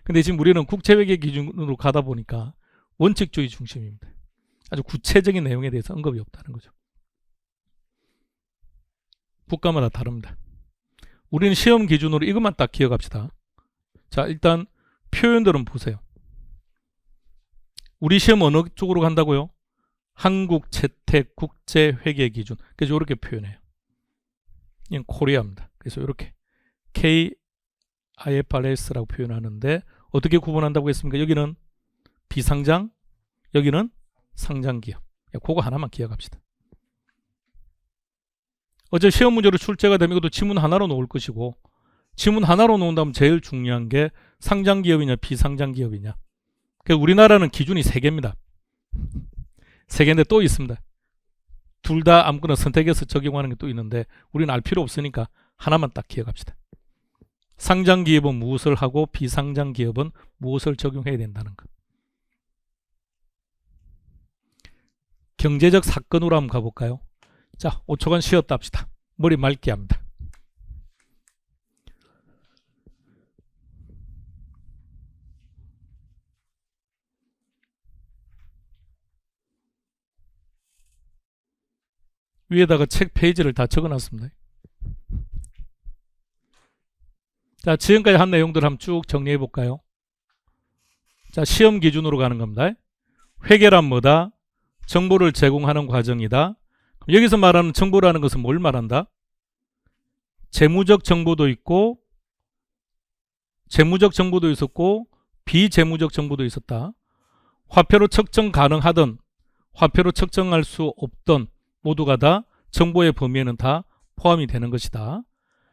근데 지금 우리는 국제회계 기준으로 가다 보니까 원칙주의 중심입니다. 아주 구체적인 내용에 대해서 언급이 없다는 거죠. 국가마다 다릅니다. 우리는 시험 기준으로 이것만 딱 기억합시다. 자, 일단 표현들은 보세요. 우리 시험 어느 쪽으로 간다고요? 한국 채택 국제 회계 기준. 그래서 이렇게 표현해요. 이건 코리아입니다. 그래서 이렇게 KIFRS라고 표현하는데 어떻게 구분한다고 했습니까? 여기는 비상장, 여기는 상장기업. 그거 하나만 기억합시다. 어제 시험 문제로 출제가 되면 이것도 지문 하나로 놓을 것이고 지문 하나로 놓은다면 제일 중요한 게 상장기업이냐 비상장기업이냐. 우리나라는 기준이 3개입니다. 3개인데 또 있습니다. 둘 다 아무거나 선택해서 적용하는 게 또 있는데 우리는 알 필요 없으니까 하나만 딱 기억합시다. 상장기업은 무엇을 하고 비상장기업은 무엇을 적용해야 된다는 것. 경제적 사건으로 한번 가볼까요? 자, 5초간 쉬었다 합시다. 머리 맑게 합니다. 위에다가 책 페이지를 다 적어놨습니다. 자, 지금까지 한 내용들 한번 쭉 정리해 볼까요? 자, 시험 기준으로 가는 겁니다. 회계란 뭐다? 정보를 제공하는 과정이다. 여기서 말하는 정보라는 것은 뭘 말한다? 재무적 정보도 있고 재무적 정보도 있었고 비재무적 정보도 있었다. 화폐로 측정 가능하던 화폐로 측정할 수 없던 모두가 다 정보의 범위에는 다 포함이 되는 것이다.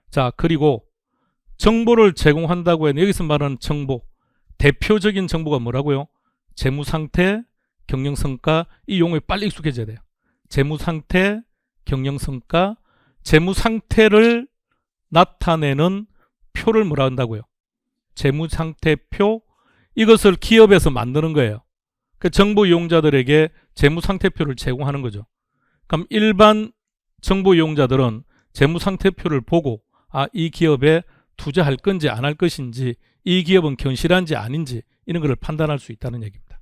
자, 그리고 정보를 제공한다고 해서 여기서 말하는 정보, 대표적인 정보가 뭐라고요? 재무상태, 경영성과. 이 용어에 빨리 익숙해져야 돼요. 재무상태, 경영성과. 재무상태를 나타내는 표를 뭐라 한다고요? 재무상태표. 이것을 기업에서 만드는 거예요. 그 정보 이용자들에게 재무상태표를 제공하는 거죠. 그럼 일반 정보 이용자들은 재무상태표를 보고 이 기업에 투자할 건지 안 할 것인지, 이 기업은 견실한지 아닌지 이런 것을 판단할 수 있다는 얘기입니다.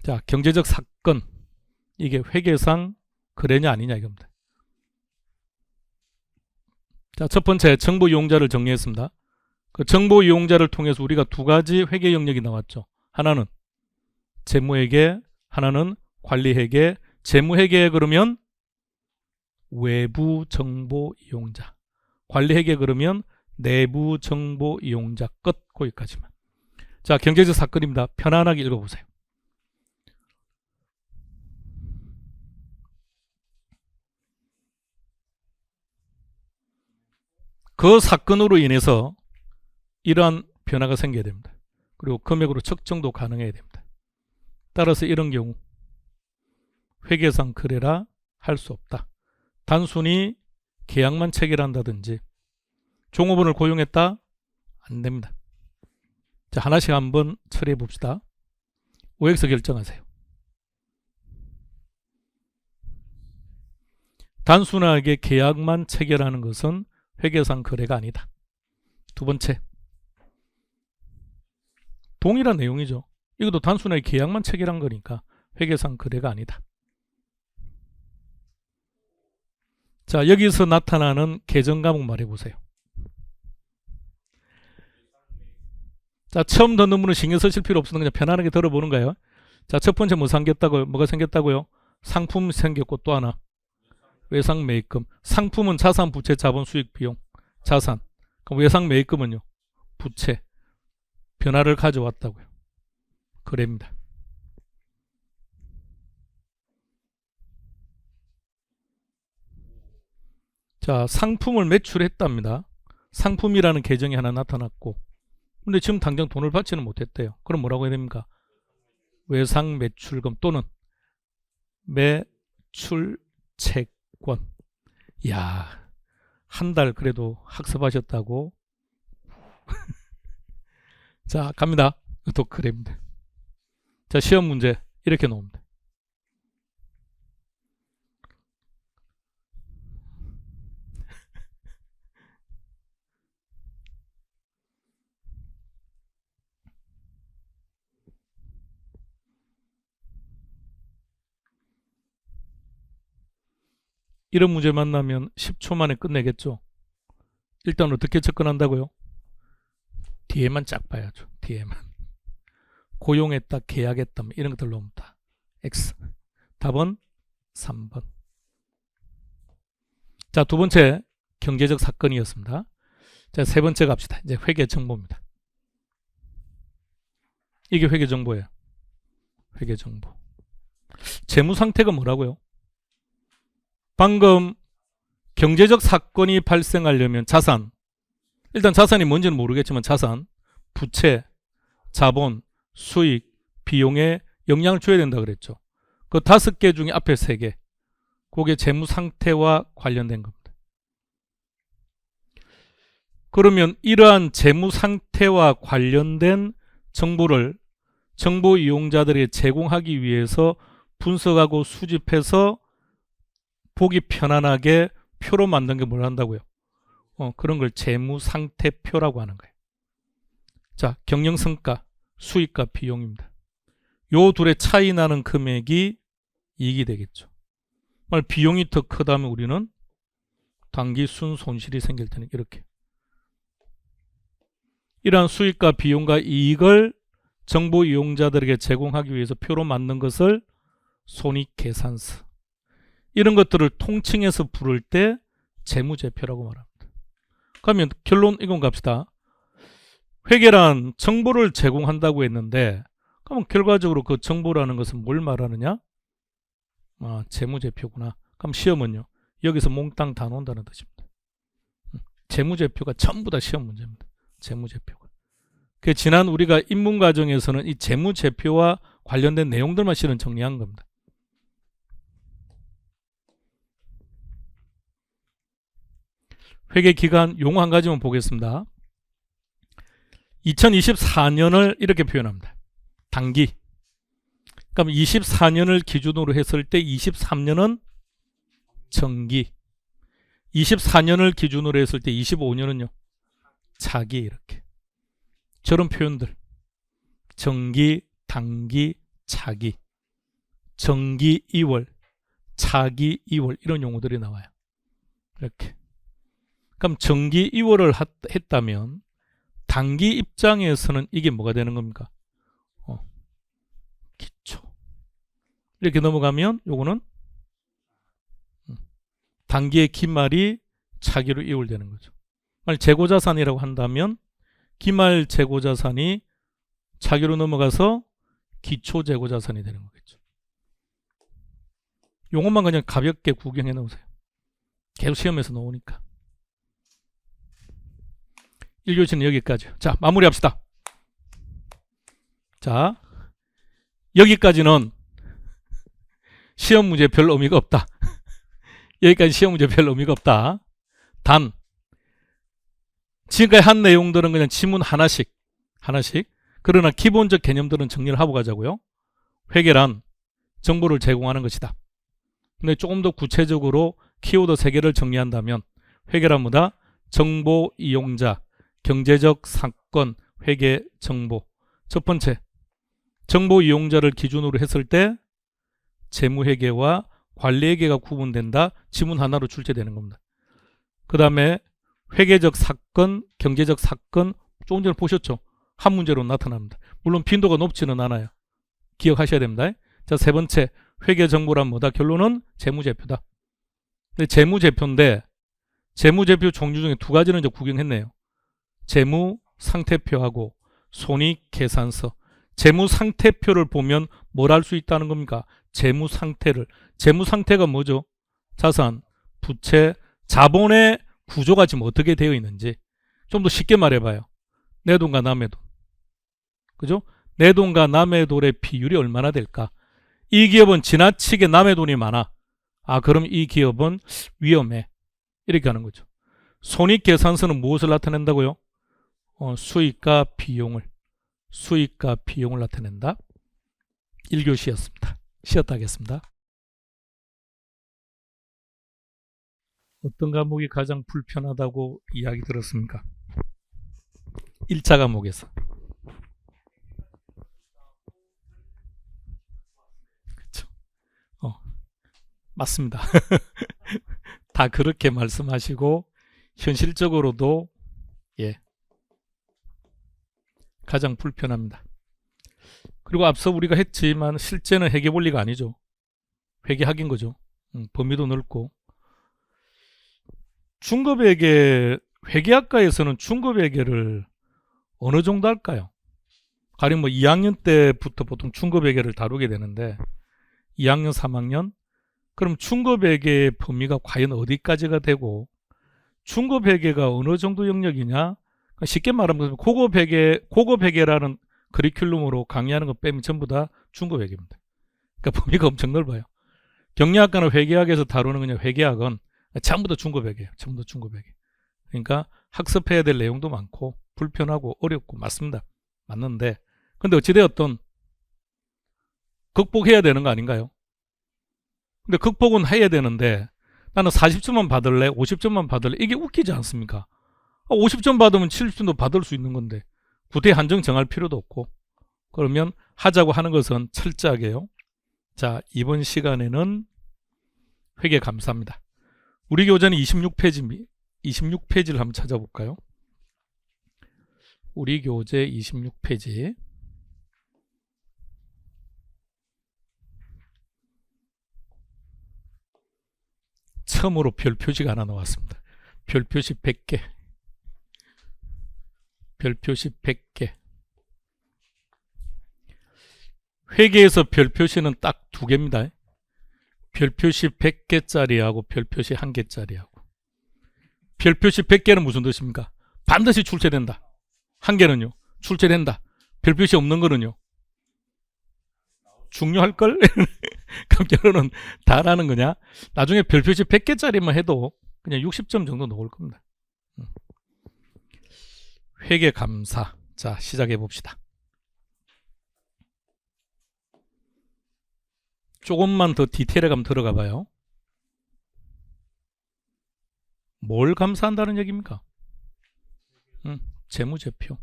자, 경제적 사건. 이게 회계상 거래냐 아니냐 이겁니다. 자, 첫 번째 정보 이용자를 정리했습니다. 그 정보 이용자를 통해서 우리가 두 가지 회계 영역이 나왔죠. 하나는 재무회계, 하나는 관리회계. 재무회계 그러면 외부 정보 이용자, 관리회계 그러면 내부 정보 이용자 끝. 거기까지만. 자, 경제적 사건입니다. 편안하게 읽어보세요. 그 사건으로 인해서 이러한 변화가 생겨야 됩니다. 그리고 금액으로 측정도 가능해야 됩니다. 따라서 이런 경우 회계상 거래라 할 수 없다. 단순히 계약만 체결한다든지 종업원을 고용했다? 안 됩니다. 자, 하나씩 한번 처리해 봅시다. OX 결정하세요. 단순하게 계약만 체결하는 것은 회계상 거래가 아니다. 두 번째, 동일한 내용이죠. 이것도 단순하게 계약만 체결한 거니까 회계상 거래가 아니다. 자, 여기서 나타나는 계정 과목 말해보세요. 자, 처음 듣는 분은 신경 쓰실 필요 없으면 그냥 편안하게 들어보는 거예요. 자, 첫 번째 뭐가 생겼다고요? 상품 생겼고 또 하나 외상 매입금. 상품은 자산, 부채, 자본, 수익, 비용, 자산. 그럼 외상 매입금은요? 부채, 변화를 가져왔다고요. 거래입니다. 자, 상품을 매출했답니다. 상품이라는 계정이 하나 나타났고, 근데 지금 당장 돈을 받지는 못했대요. 그럼 뭐라고 해야 됩니까? 외상 매출금 또는 매출채권. 이야, 한 달 그래도 학습하셨다고. 자, 갑니다. 또 그래입니다. 자, 시험 문제 이렇게 나옵니다. 이런 문제 만나면 10초 만에 끝내겠죠. 일단 어떻게 접근한다고요? 뒤에만 쫙 봐야죠. 뒤에만. 고용했다, 계약했다, 이런 것들 나옵니다. X. 답은 3번. 자, 두 번째 경제적 사건이었습니다. 자, 세 번째 갑시다. 이제 회계 정보입니다. 이게 회계 정보예요. 회계 정보. 재무 상태가 뭐라고요? 방금 경제적 사건이 발생하려면 자산, 일단 자산이 뭔지는 모르겠지만 자산, 부채, 자본, 수익, 비용에 영향을 줘야 된다 그랬죠. 그 5개 중에 앞에 3개, 그게 재무 상태와 관련된 겁니다. 그러면 이러한 재무 상태와 관련된 정보를 정보 이용자들에게 제공하기 위해서 분석하고 수집해서 보기 편안하게 표로 만든 게 뭘 한다고요? 그런 걸 재무 상태표라고 하는 거예요. 자, 경영성과, 수익과 비용입니다. 요 둘의 차이 나는 금액이 이익이 되겠죠. 만약 비용이 더 크다면 우리는 단기 순손실이 생길 테니 이렇게. 이러한 수익과 비용과 이익을 정보 이용자들에게 제공하기 위해서 표로 만든 것을 손익계산서. 이런 것들을 통칭해서 부를 때 재무제표라고 말합니다. 그러면 결론 이건 갑시다. 회계란 정보를 제공한다고 했는데, 그럼 결과적으로 그 정보라는 것은 뭘 말하느냐? 재무제표구나. 그럼 시험은요, 여기서 몽땅 다 논다는 뜻입니다. 재무제표가 전부 다 시험 문제입니다. 재무제표가. 그 지난 우리가 입문 과정에서는 이 재무제표와 관련된 내용들만 실은 정리한 겁니다. 회계 기간 용어 한 가지만 보겠습니다. 2024년을 이렇게 표현합니다. 단기. 그럼 24년을 기준으로 했을 때 23년은 정기. 24년을 기준으로 했을 때 25년은요. 차기. 이렇게. 저런 표현들. 정기, 단기, 차기. 정기 2월, 차기 2월 이런 용어들이 나와요. 이렇게. 그럼 정기 2월을 했다면 단기 입장에서는 이게 뭐가 되는 겁니까? 기초. 이렇게 넘어가면 요거는 단기의 기말이 차기로 이월되는 거죠. 만약 재고자산이라고 한다면 기말 재고자산이 차기로 넘어가서 기초 재고자산이 되는 거겠죠. 요것만 그냥 가볍게 구경해 놓으세요. 계속 시험에서 나오니까. 1교시는 여기까지요. 자, 마무리합시다. 자, 여기까지는 시험 문제 별 의미가 없다. 여기까지 시험 문제 별 의미가 없다. 단, 지금까지 한 내용들은 그냥 지문 하나씩. 그러나 기본적 개념들은 정리를 하고 가자고요. 회계란 정보를 제공하는 것이다. 근데 조금 더 구체적으로 키워드 3개를 정리한다면 회계란 뭐다? 정보 이용자, 경제적 사건, 회계 정보. 첫 번째, 정보 이용자를 기준으로 했을 때 재무회계와 관리회계가 구분된다. 지문 하나로 출제되는 겁니다. 그 다음에 회계적 사건, 경제적 사건, 조금 전에 보셨죠? 한 문제로 나타납니다. 물론 빈도가 높지는 않아요. 기억하셔야 됩니다. 자, 세 번째, 회계정보란 뭐다? 결론은 재무제표다. 근데 재무제표인데 재무제표 종류 중에 2가지는 이제 구경했네요. 재무 상태표하고 손익계산서, 재무상태표를 보면 뭘 알 수 있다는 겁니까? 재무상태를. 재무상태가 뭐죠? 자산, 부채, 자본의 구조가 지금 어떻게 되어 있는지 좀 더 쉽게 말해봐요. 내 돈과 남의 돈. 그죠? 내 돈과 남의 돈의 비율이 얼마나 될까? 이 기업은 지나치게 남의 돈이 많아. 아, 그럼 이 기업은 위험해. 이렇게 하는 거죠. 손익계산서는 무엇을 나타낸다고요? 수익과 비용을 나타낸다. 1교시였습니다. 쉬었다 하겠습니다. 어떤 과목이 가장 불편하다고 이야기 들었습니까? 1차 과목에서. 그렇죠. 맞습니다. 다 그렇게 말씀하시고 현실적으로도 가장 불편합니다. 그리고 앞서 우리가 했지만 실제는 회계 본리가 아니죠. 회계학인 거죠. 범위도 넓고. 중급회계, 회계학과에서는 중급회계를 어느 정도 할까요? 가령 2학년 때부터 보통 중급회계를 다루게 되는데 2학년, 3학년? 그럼 중급회계의 범위가 과연 어디까지가 되고 중급회계가 어느 정도 영역이냐? 쉽게 말하면 고급회계라는 커리큘럼으로 강의하는 거 빼면 전부 다 중급회계입니다. 그러니까 범위가 엄청 넓어요. 경영학과는 회계학에서 다루는 그냥 회계학은 전부 다 중급회계예요. 전부 다 중급회계. 그러니까 학습해야 될 내용도 많고 불편하고 어렵고 맞습니다. 맞는데 근데 어찌되었든 극복해야 되는 거 아닌가요? 근데 극복은 해야 되는데 나는 40점만 받을래? 50점만 받을래? 이게 웃기지 않습니까? 50점 받으면 70점도 받을 수 있는 건데 구태 한정 정할 필요도 없고 그러면 하자고 하는 것은 철저하게요. 자, 이번 시간에는 회계 감사입니다. 우리 교재는 26페이지를 한번 찾아볼까요? 우리 교재 26페이지. 처음으로 별 표시가 하나 나왔습니다. 별 표시 100개. 별 표시 100개. 회계에서 별 표시는 딱 두 개입니다. 별 표시 100개짜리하고 별 표시 1개짜리하고. 별 표시 100개는 무슨 뜻입니까? 반드시 출제된다. 1개는요? 출제된다. 별 표시 없는 거는요? 중요할걸? 그럼 결론은 다라는 거냐? 나중에 별 표시 100개짜리만 해도 그냥 60점 정도 나올 겁니다. 회계 감사. 자, 시작해 봅시다. 조금만 더 디테일에 가면 들어가 봐요. 뭘 감사한다는 얘기입니까? 재무제표.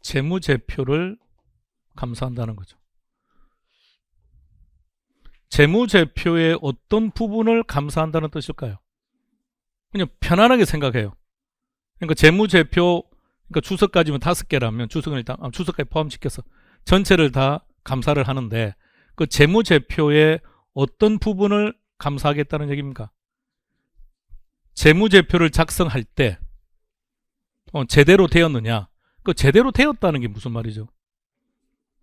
재무제표를 감사한다는 거죠. 재무제표의 어떤 부분을 감사한다는 뜻일까요? 그냥 편안하게 생각해요. 그러니까 재무제표, 그러니까 주석까지면 5개라면 주석은 일단 주석까지 포함시켜서 전체를 다 감사를 하는데 그 재무제표의 어떤 부분을 감사하겠다는 얘기입니까? 재무제표를 작성할 때 제대로 되었느냐? 그 제대로 되었다는 게 무슨 말이죠?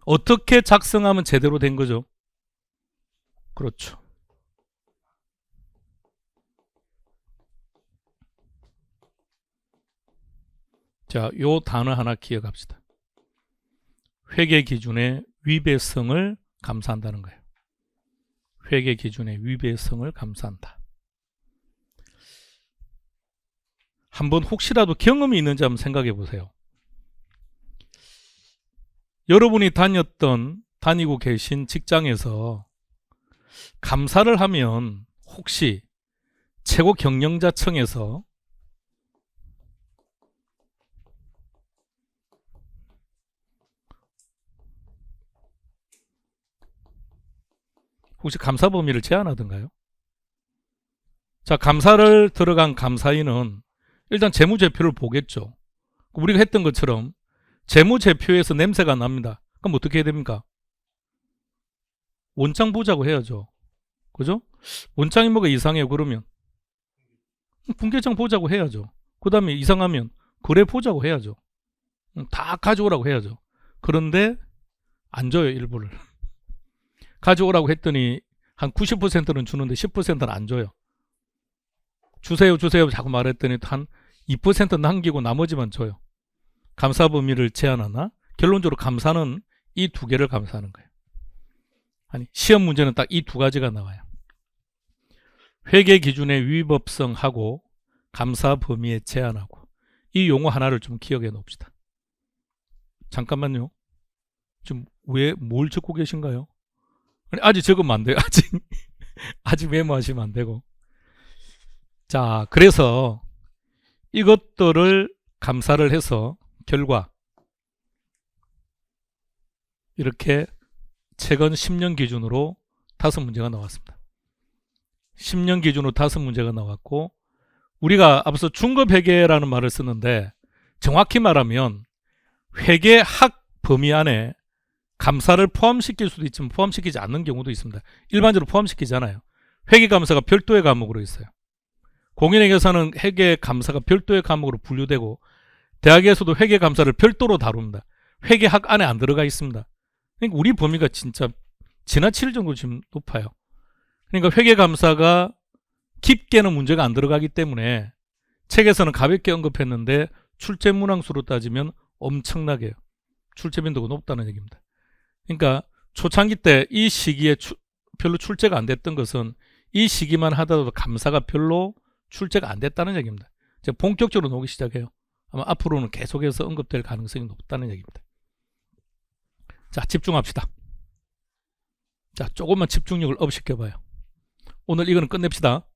어떻게 작성하면 제대로 된 거죠? 그렇죠. 자, 요 단어 하나 기억합시다. 회계 기준의 위배성을 감사한다는 거예요. 회계 기준의 위배성을 감사한다. 한번 혹시라도 경험이 있는지 한번 생각해 보세요. 여러분이 다니고 계신 직장에서 감사를 하면 혹시 최고 경영자청에서 혹시 감사 범위를 제한하던가요? 자, 감사를 들어간 감사인은 일단 재무제표를 보겠죠. 우리가 했던 것처럼 재무제표에서 냄새가 납니다. 그럼 어떻게 해야 됩니까? 원장 보자고 해야죠. 그죠? 원장이 뭐가 이상해요 그러면 분계장 보자고 해야죠. 그 다음에 이상하면 그래 보자고 해야죠. 다 가져오라고 해야죠. 그런데 안 줘요. 일부를. 가져오라고 했더니 한 90%는 주는데 10%는 안 줘요. 주세요 주세요 자꾸 말했더니 한 2% 남기고 나머지만 줘요. 감사 범위를 제한하나? 결론적으로 감사는 이 두 개를 감사하는 거예요. 아니, 시험 문제는 딱 이 두 가지가 나와요. 회계 기준의 위법성하고 감사 범위에 제한하고, 이 용어 하나를 좀 기억해 놓읍시다. 잠깐만요. 지금 왜 뭘 적고 계신가요? 아니, 아직 적으면 안 돼요. 아직 메모하시면 안 되고. 자, 그래서 이것들을 감사를 해서 결과 이렇게 최근 10년 기준으로 5문제가 나왔습니다. 10년 기준으로 5문제가 나왔고, 우리가 앞서 중급회계라는 말을 쓰는데 정확히 말하면 회계학 범위 안에 감사를 포함시킬 수도 있지만 포함시키지 않는 경우도 있습니다. 일반적으로 포함시키잖아요. 회계감사가 별도의 과목으로 있어요. 공인회계사는 회계감사가 별도의 과목으로 분류되고, 대학에서도 회계감사를 별도로 다룹니다. 회계학 안에 안 들어가 있습니다. 그러니까 우리 범위가 진짜 지나칠 정도로 지금 높아요. 그러니까 회계감사가 깊게는 문제가 안 들어가기 때문에 책에서는 가볍게 언급했는데 출제문항수로 따지면 엄청나게 출제 빈도가 높다는 얘기입니다. 그러니까 초창기 때 이 시기에 별로 출제가 안 됐던 것은 이 시기만 하더라도 감사가 별로 출제가 안 됐다는 얘기입니다. 이제 본격적으로 나오기 시작해요. 아마 앞으로는 계속해서 언급될 가능성이 높다는 얘기입니다. 자, 집중합시다. 자, 조금만 집중력을 업시켜봐요. 오늘 이거는 끝냅시다.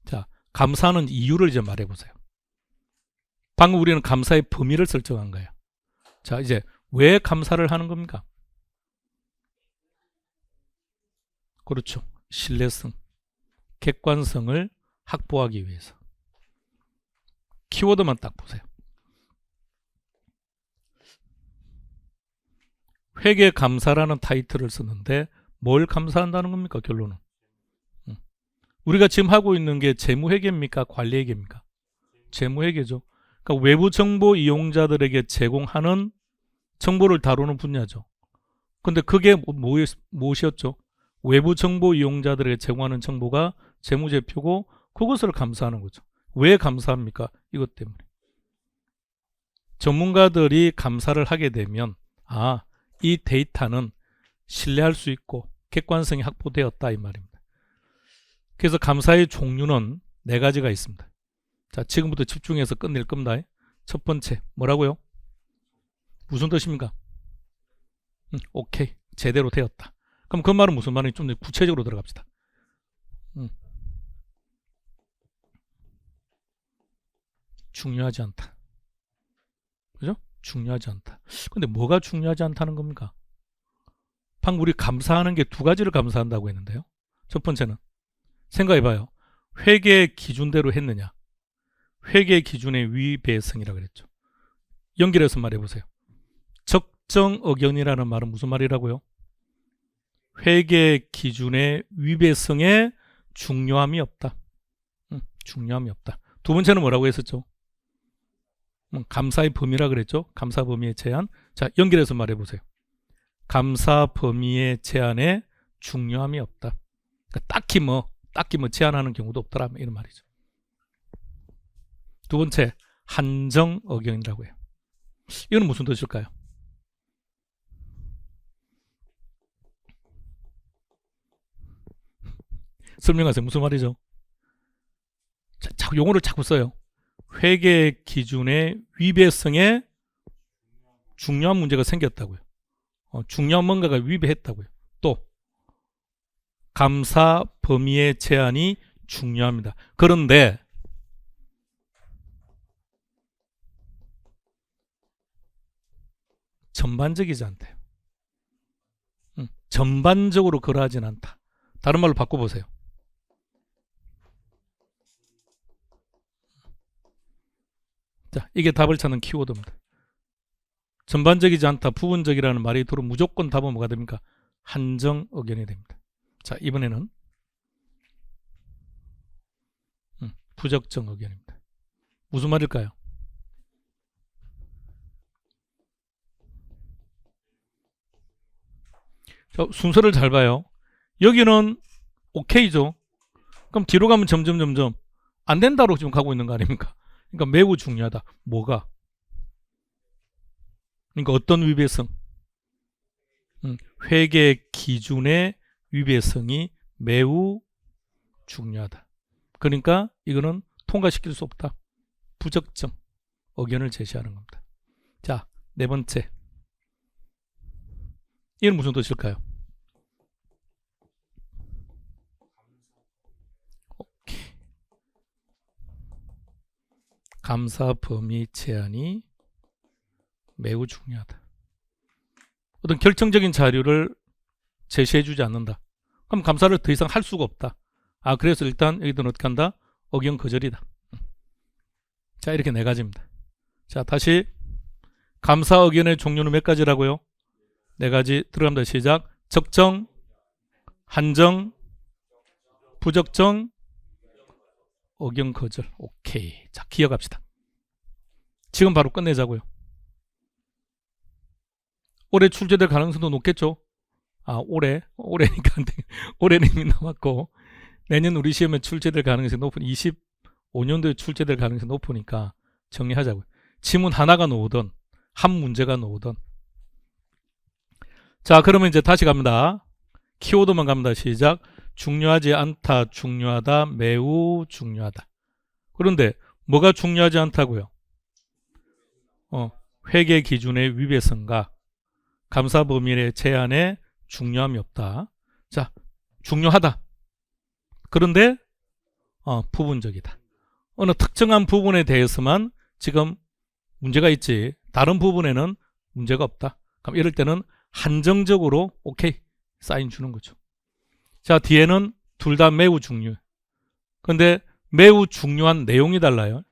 자, 감사하는 이유를 이제 말해보세요. 방금 우리는 감사의 범위를 설정한 거예요. 자, 이제 왜 감사를 하는 겁니까? 그렇죠. 신뢰성, 객관성을 확보하기 위해서. 키워드만 딱 보세요. 회계감사라는 타이틀을 쓰는데 뭘 감사한다는 겁니까? 결론은. 우리가 지금 하고 있는 게 재무회계입니까? 관리회계입니까? 재무회계죠. 그러니까 외부 정보 이용자들에게 제공하는 정보를 다루는 분야죠. 근데 그게 무엇이었죠? 외부 정보 이용자들에게 제공하는 정보가 재무제표고, 그것을 감사하는 거죠. 왜 감사합니까? 이것 때문에. 전문가들이 감사를 하게 되면, 이 데이터는 신뢰할 수 있고 객관성이 확보되었다, 이 말입니다. 그래서 감사의 종류는 4가지가 있습니다. 자, 지금부터 집중해서 끝낼 겁니다. 첫 번째, 뭐라고요? 무슨 뜻입니까? 오케이, 제대로 되었다. 그럼 그 말은 무슨 말인지 좀 더 구체적으로 들어갑시다. 중요하지 않다. 그죠? 중요하지 않다. 근데 뭐가 중요하지 않다는 겁니까? 방금 우리 감사하는 게 2가지를 감사한다고 했는데요. 첫 번째는 생각해봐요. 회계 기준대로 했느냐, 회계 기준의 위배성이라고 그랬죠. 연결해서 말해보세요. 적정 의견이라는 말은 무슨 말이라고요? 회계 기준의 위배성에 중요함이 없다. 중요함이 없다. 2번째는 뭐라고 했었죠? 감사의 범위라 그랬죠. 감사 범위의 제한. 자, 연결해서 말해보세요. 감사 범위의 제한에 중요함이 없다. 그러니까 딱히 뭐 제한하는 경우도 없더라, 이런 말이죠. 2번째, 한정 의견이라고 해요. 이건 무슨 뜻일까요? 설명하세요. 무슨 말이죠? 자, 용어를 자꾸 써요. 회계 기준의 위배성에 중요한 문제가 생겼다고요. 중요한 뭔가가 위배했다고요. 또 감사 범위의 제한이 중요합니다. 그런데 전반적이지 않대요. 전반적으로 그러하진 않다. 다른 말로 바꿔보세요. 자, 이게 답을 찾는 키워드입니다. 전반적이지 않다, 부분적이라는 말이 들어오면 무조건 답은 뭐가 됩니까? 한정 의견이 됩니다. 자, 이번에는 부적정 의견입니다. 무슨 말일까요? 자, 순서를 잘 봐요. 여기는 오케이죠. 그럼 뒤로 가면 점점 안 된다로 지금 가고 있는 거 아닙니까? 그러니까 매우 중요하다. 뭐가? 그러니까 어떤 위배성? 회계 기준의 위배성이 매우 중요하다. 그러니까 이거는 통과시킬 수 없다. 부적정 의견을 제시하는 겁니다. 자, 네 번째. 이건 무슨 뜻일까요? 오케이. 감사 범위 제한이 매우 중요하다. 어떤 결정적인 자료를 제시해주지 않는다. 그럼 감사를 더 이상 할 수가 없다. 아, 그래서 일단 여기는 어떻게 한다? 의견 거절이다. 자, 이렇게 네 가지입니다. 자, 다시 감사 의견의 종류는 몇 가지라고요? 네 가지 들어갑니다. 시작. 적정, 한정, 부적정, 의견 거절. 오케이. 자, 기억합시다. 지금 바로 끝내자고요. 올해 출제될 가능성도 높겠죠? 아, 올해니까 올해는 이미 남았고, 내년 우리 시험에 출제될 가능성이 높은 25년도에 출제될 가능성이 높으니까 정리하자고요. 지문 하나가 나오든 한 문제가 나오든. 자, 그러면 이제 다시 갑니다. 키워드만 갑니다. 시작. 중요하지 않다, 중요하다, 매우 중요하다. 그런데 뭐가 중요하지 않다고요? 회계 기준의 위배성과 감사 범위의 제한에 중요함이 없다. 자, 중요하다. 그런데 부분적이다. 어느 특정한 부분에 대해서만 지금 문제가 있지 다른 부분에는 문제가 없다. 그럼 이럴 때는 한정적으로 오케이 사인 주는 거죠. 자, 뒤에는 둘 다 매우 중요해. 근데 매우 중요한 내용이 달라요.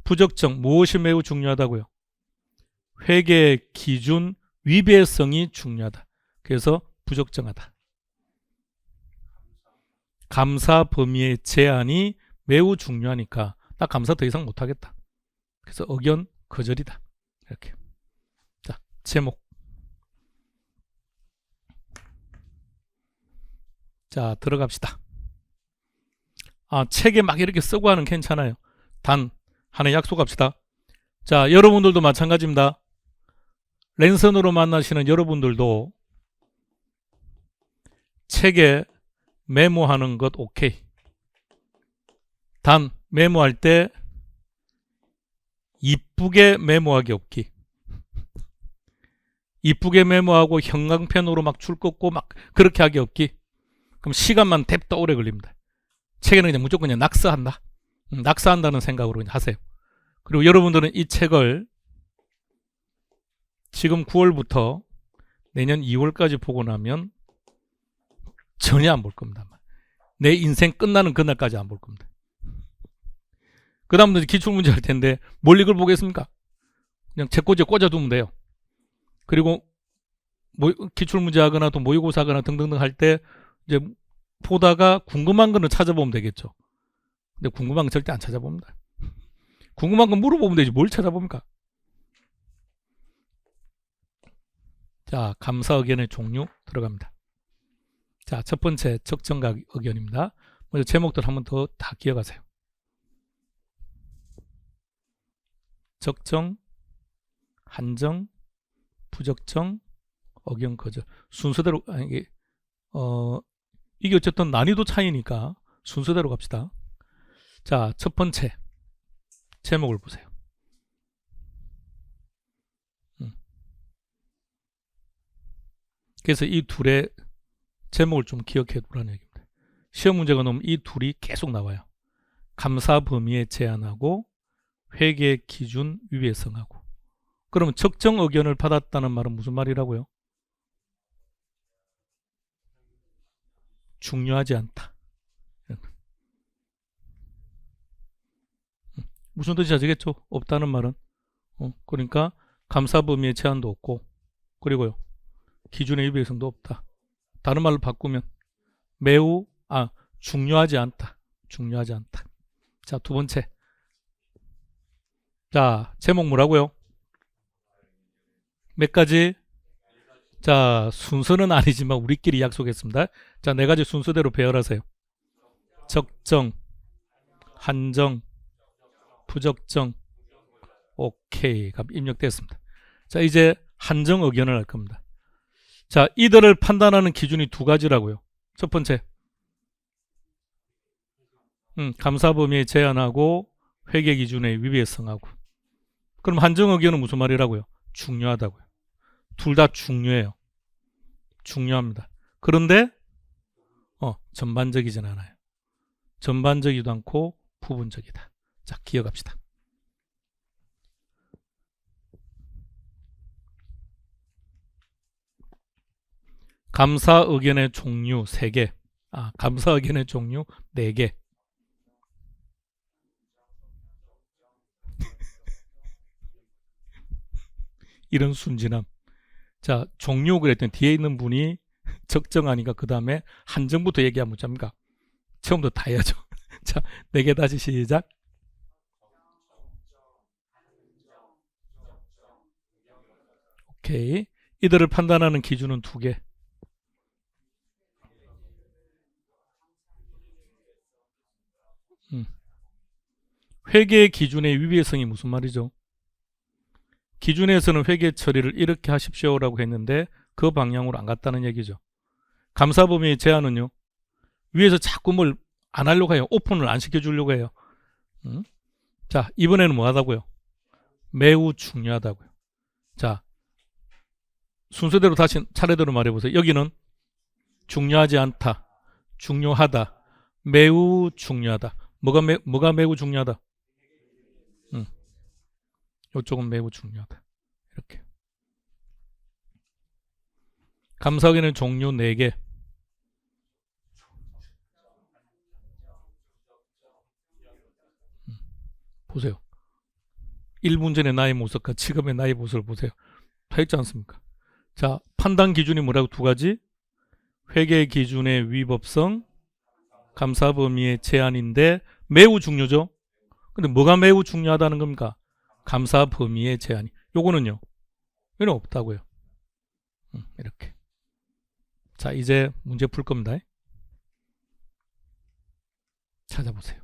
부적정, 무엇이 매우 중요하다고요? 회계 기준 위배성이 중요하다. 그래서 부적정하다. 감사 범위의 제한이 매우 중요하니까 나 감사 더 이상 못하겠다. 그래서 의견 거절이다. 이렇게. 자, 제목. 자, 들어갑시다. 아, 책에 막 이렇게 쓰고 하는 괜찮아요. 단 하나 약속합시다. 자, 여러분들도 마찬가지입니다. 랜선으로 만나시는 여러분들도 책에 메모하는 것 오케이. 단 메모할 때 이쁘게 메모하기 없기. 이쁘게 메모하고 형광펜으로 막 줄 긋고 막 그렇게 하기 없기. 그럼 시간만 뎁다 오래 걸립니다. 책에는 그냥 무조건 그냥 낙서한다. 낙서한다는 생각으로 그냥 하세요. 그리고 여러분들은 이 책을 지금 9월부터 내년 2월까지 보고 나면 전혀 안 볼 겁니다. 내 인생 끝나는 그날까지 안 볼 겁니다. 그 다음부터 기출문제 할 텐데 뭘 이걸 보겠습니까? 그냥 책꽂이에 꽂아두면 돼요. 그리고 기출문제 하거나 또 모의고사 하거나 등등등 할 때 이제 보다가 궁금한 거는 찾아보면 되겠죠. 근데 궁금한 건 절대 안 찾아봅니다. 궁금한 건 물어보면 되지 뭘 찾아봅니까? 자, 감사 의견의 종류 들어갑니다. 자, 첫 번째 적정각 의견입니다. 먼저 제목들 한번 더 다 기억하세요. 적정, 한정, 부적정, 의견 거절. 순서대로 이게 어쨌든 난이도 차이니까 순서대로 갑시다. 자, 첫 번째 제목을 보세요. 그래서 이 둘의 제목을 좀 기억해 두라는 얘기입니다. 시험 문제가 나오면 이 둘이 계속 나와요. 감사 범위에 제한하고 회계 기준 위배성하고. 그러면 적정 의견을 받았다는 말은 무슨 말이라고요? 중요하지 않다. 무슨 뜻인지 아시겠죠? 없다는 말은. 그러니까 감사 범위의 제한도 없고, 그리고요, 기준의 위배성도 없다. 다른 말로 바꾸면 매우 중요하지 않다. 중요하지 않다. 자, 두 번째. 자, 제목 뭐라고요? 몇 가지? 자, 순서는 아니지만 우리끼리 약속했습니다. 자, 네 가지 순서대로 배열하세요. 적정, 한정, 부적정. 오케이. 그럼 입력됐습니다. 자, 이제 한정 의견을 할 겁니다. 자, 이들을 판단하는 기준이 두 가지라고요. 첫 번째, 감사 범위에 제한하고 회계 기준의 위배성하고. 그럼 한정 의견은 무슨 말이라고요? 중요하다고요. 둘 다 중요해요. 중요합니다. 그런데 전반적이진 않아요. 전반적이지도 않고 부분적이다. 자, 기억합시다. 감사 의견의 종류 3개. 감사 의견의 종류 4개. 이런 순진함. 자, 종류 그랬더니 뒤에 있는 분이 적정하니까 그 다음에 한정부터 얘기하면 어쩝니까? 처음부터 다 해야죠. 자, 4개 다시 시작. 오케이. 이들을 판단하는 기준은 2개. 회계 기준의 위배성이 무슨 말이죠? 기준에서는 회계 처리를 이렇게 하십시오라고 했는데 그 방향으로 안 갔다는 얘기죠. 감사 범위의 제한은요. 위에서 자꾸 뭘 안 하려고 해요. 오픈을 안 시켜주려고 해요. 자, 이번에는 뭐 하다고요? 매우 중요하다고요. 자, 순서대로 다시 차례대로 말해보세요. 여기는 중요하지 않다, 중요하다, 매우 중요하다. 뭐가 매우 중요하다? 이쪽은 매우 중요하다. 이렇게. 감사기는 종류 4개. 보세요. 1분 전에 나의 모습과 지금의 나의 모습을 보세요. 다 있지 않습니까? 자, 판단 기준이 뭐라고 2가지? 회계 기준의 위법성, 감사 범위의 제한인데 매우 중요죠. 근데 뭐가 매우 중요하다는 겁니까? 감사 범위의 제한이. 요거는요. 이건 없다고요. 이렇게. 자, 이제 문제 풀 겁니다. 찾아보세요.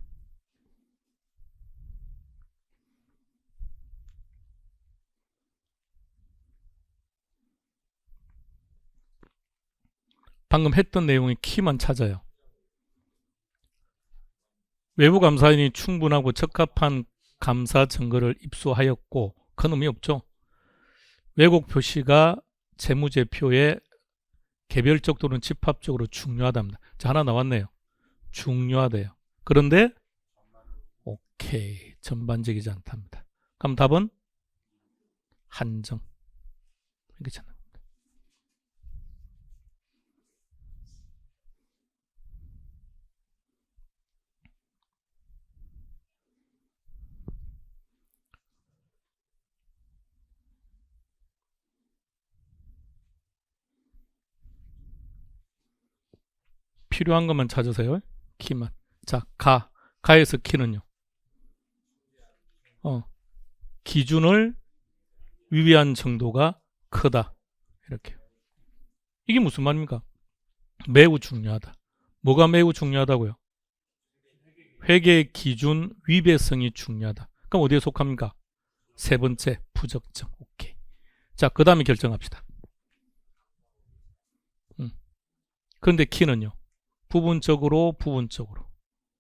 방금 했던 내용의 키만 찾아요. 외부 감사인이 충분하고 적합한 감사 증거를 입수하였고, 큰 의미 없죠. 왜곡 표시가 재무제표에 개별적 또는 집합적으로 중요하답니다. 자, 하나 나왔네요. 중요하대요. 그런데 오케이, 전반적이지 않답니다. 그럼 답은 한정. 괜찮아요. 필요한 것만 찾으세요. 키만. 자, 가에서 키는요. 기준을 위배한 정도가 크다. 이렇게. 이게 무슨 말입니까? 매우 중요하다. 뭐가 매우 중요하다고요? 회계 기준 위배성이 중요하다. 그럼 어디에 속합니까? 3번째, 부적정. 오케이. 자, 그 다음에 결정합시다. 그런데 키는요? 부분적으로.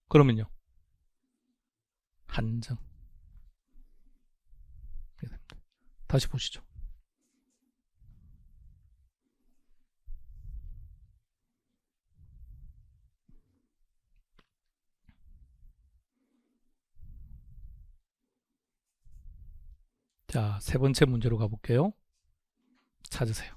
그러면요? 한정. 다시 보시죠. 자, 3번째 문제로 가볼게요. 찾으세요.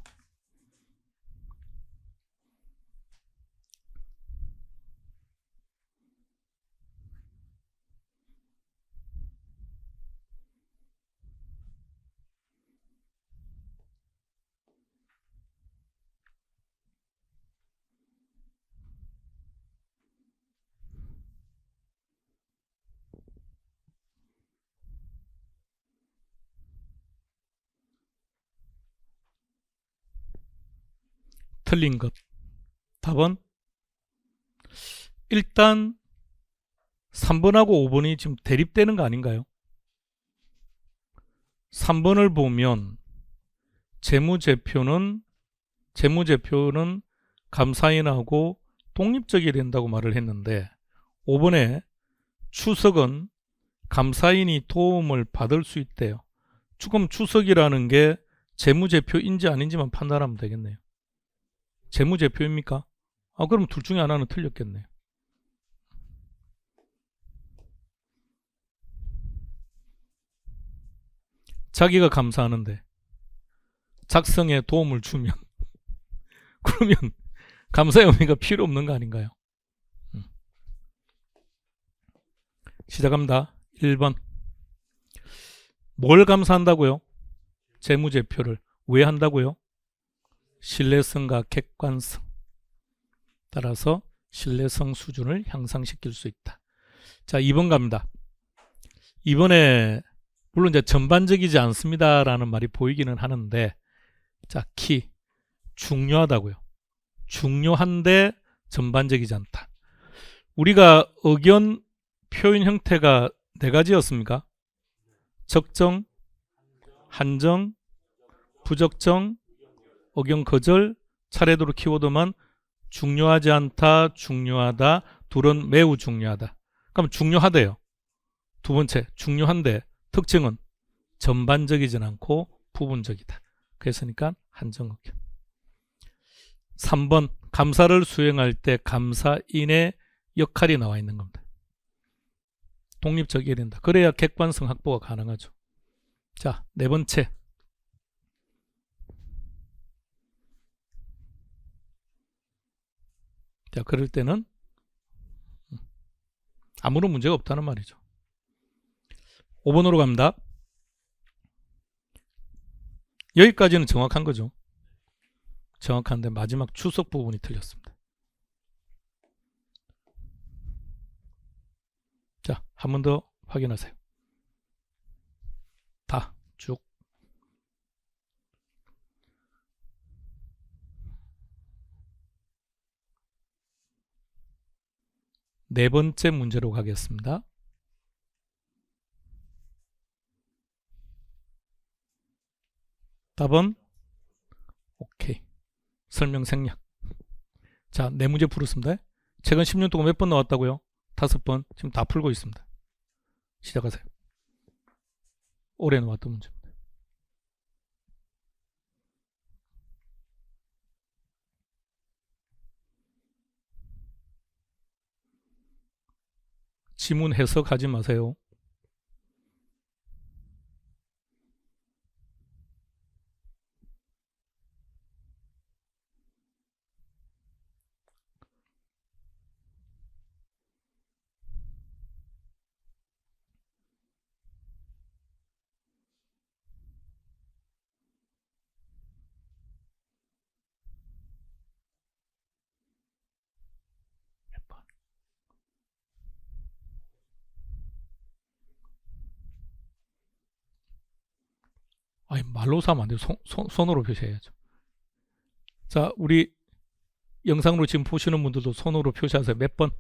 틀린 것. 답은 일단 3번하고 5번이 지금 대립되는 거 아닌가요? 3번을 보면 재무제표는 감사인하고 독립적이 된다고 말을 했는데 5번에 추석은 감사인이 도움을 받을 수 있대요. 지금 추석이라는 게 재무제표인지 아닌지만 판단하면 되겠네요. 재무제표입니까? 그럼 둘 중에 하나는 틀렸겠네요. 자기가 감사하는데 작성에 도움을 주면 그러면 감사의 의미가 필요 없는 거 아닌가요? 시작합니다. 1번. 뭘 감사한다고요? 재무제표를. 왜 한다고요? 신뢰성과 객관성. 따라서 신뢰성 수준을 향상시킬 수 있다. 자, 2번 갑니다. 이번에 물론 이제 전반적이지 않습니다라는 말이 보이기는 하는데, 자, 키 중요하다고요. 중요한데 전반적이지 않다. 우리가 의견 표현 형태가 4가지였습니까? 적정, 한정, 부적정, 의견 거절, 차례대로 키워드만 중요하지 않다, 중요하다, 둘은 매우 중요하다. 그럼 중요하대요. 두 번째, 중요한데 특징은 전반적이진 않고 부분적이다. 그랬으니까 한정 의견. 3번, 감사를 수행할 때 감사인의 역할이 나와 있는 겁니다. 독립적이어야 된다. 그래야 객관성 확보가 가능하죠. 자, 4번째. 자, 그럴 때는 아무런 문제가 없다는 말이죠. 5번으로 갑니다. 여기까지는 정확한 거죠. 정확한데 마지막 추석 부분이 틀렸습니다. 자, 한 번 더 확인하세요. 다 쭉. 네 번째 문제로 가겠습니다. 답은 오케이. 설명 생략. 자, 네 문제 풀었습니다. 최근 10년 동안 몇 번 나왔다고요? 5번. 지금 다 풀고 있습니다. 시작하세요. 올해 나왔던 문제입니다. 지문 해석하지 마세요. 몇 번? 아니, 말로서 하면 안 돼요. 손으로 표시해야죠. 자, 우리 영상으로 지금 보시는 분들도 손으로 표시하세요. 몇 번?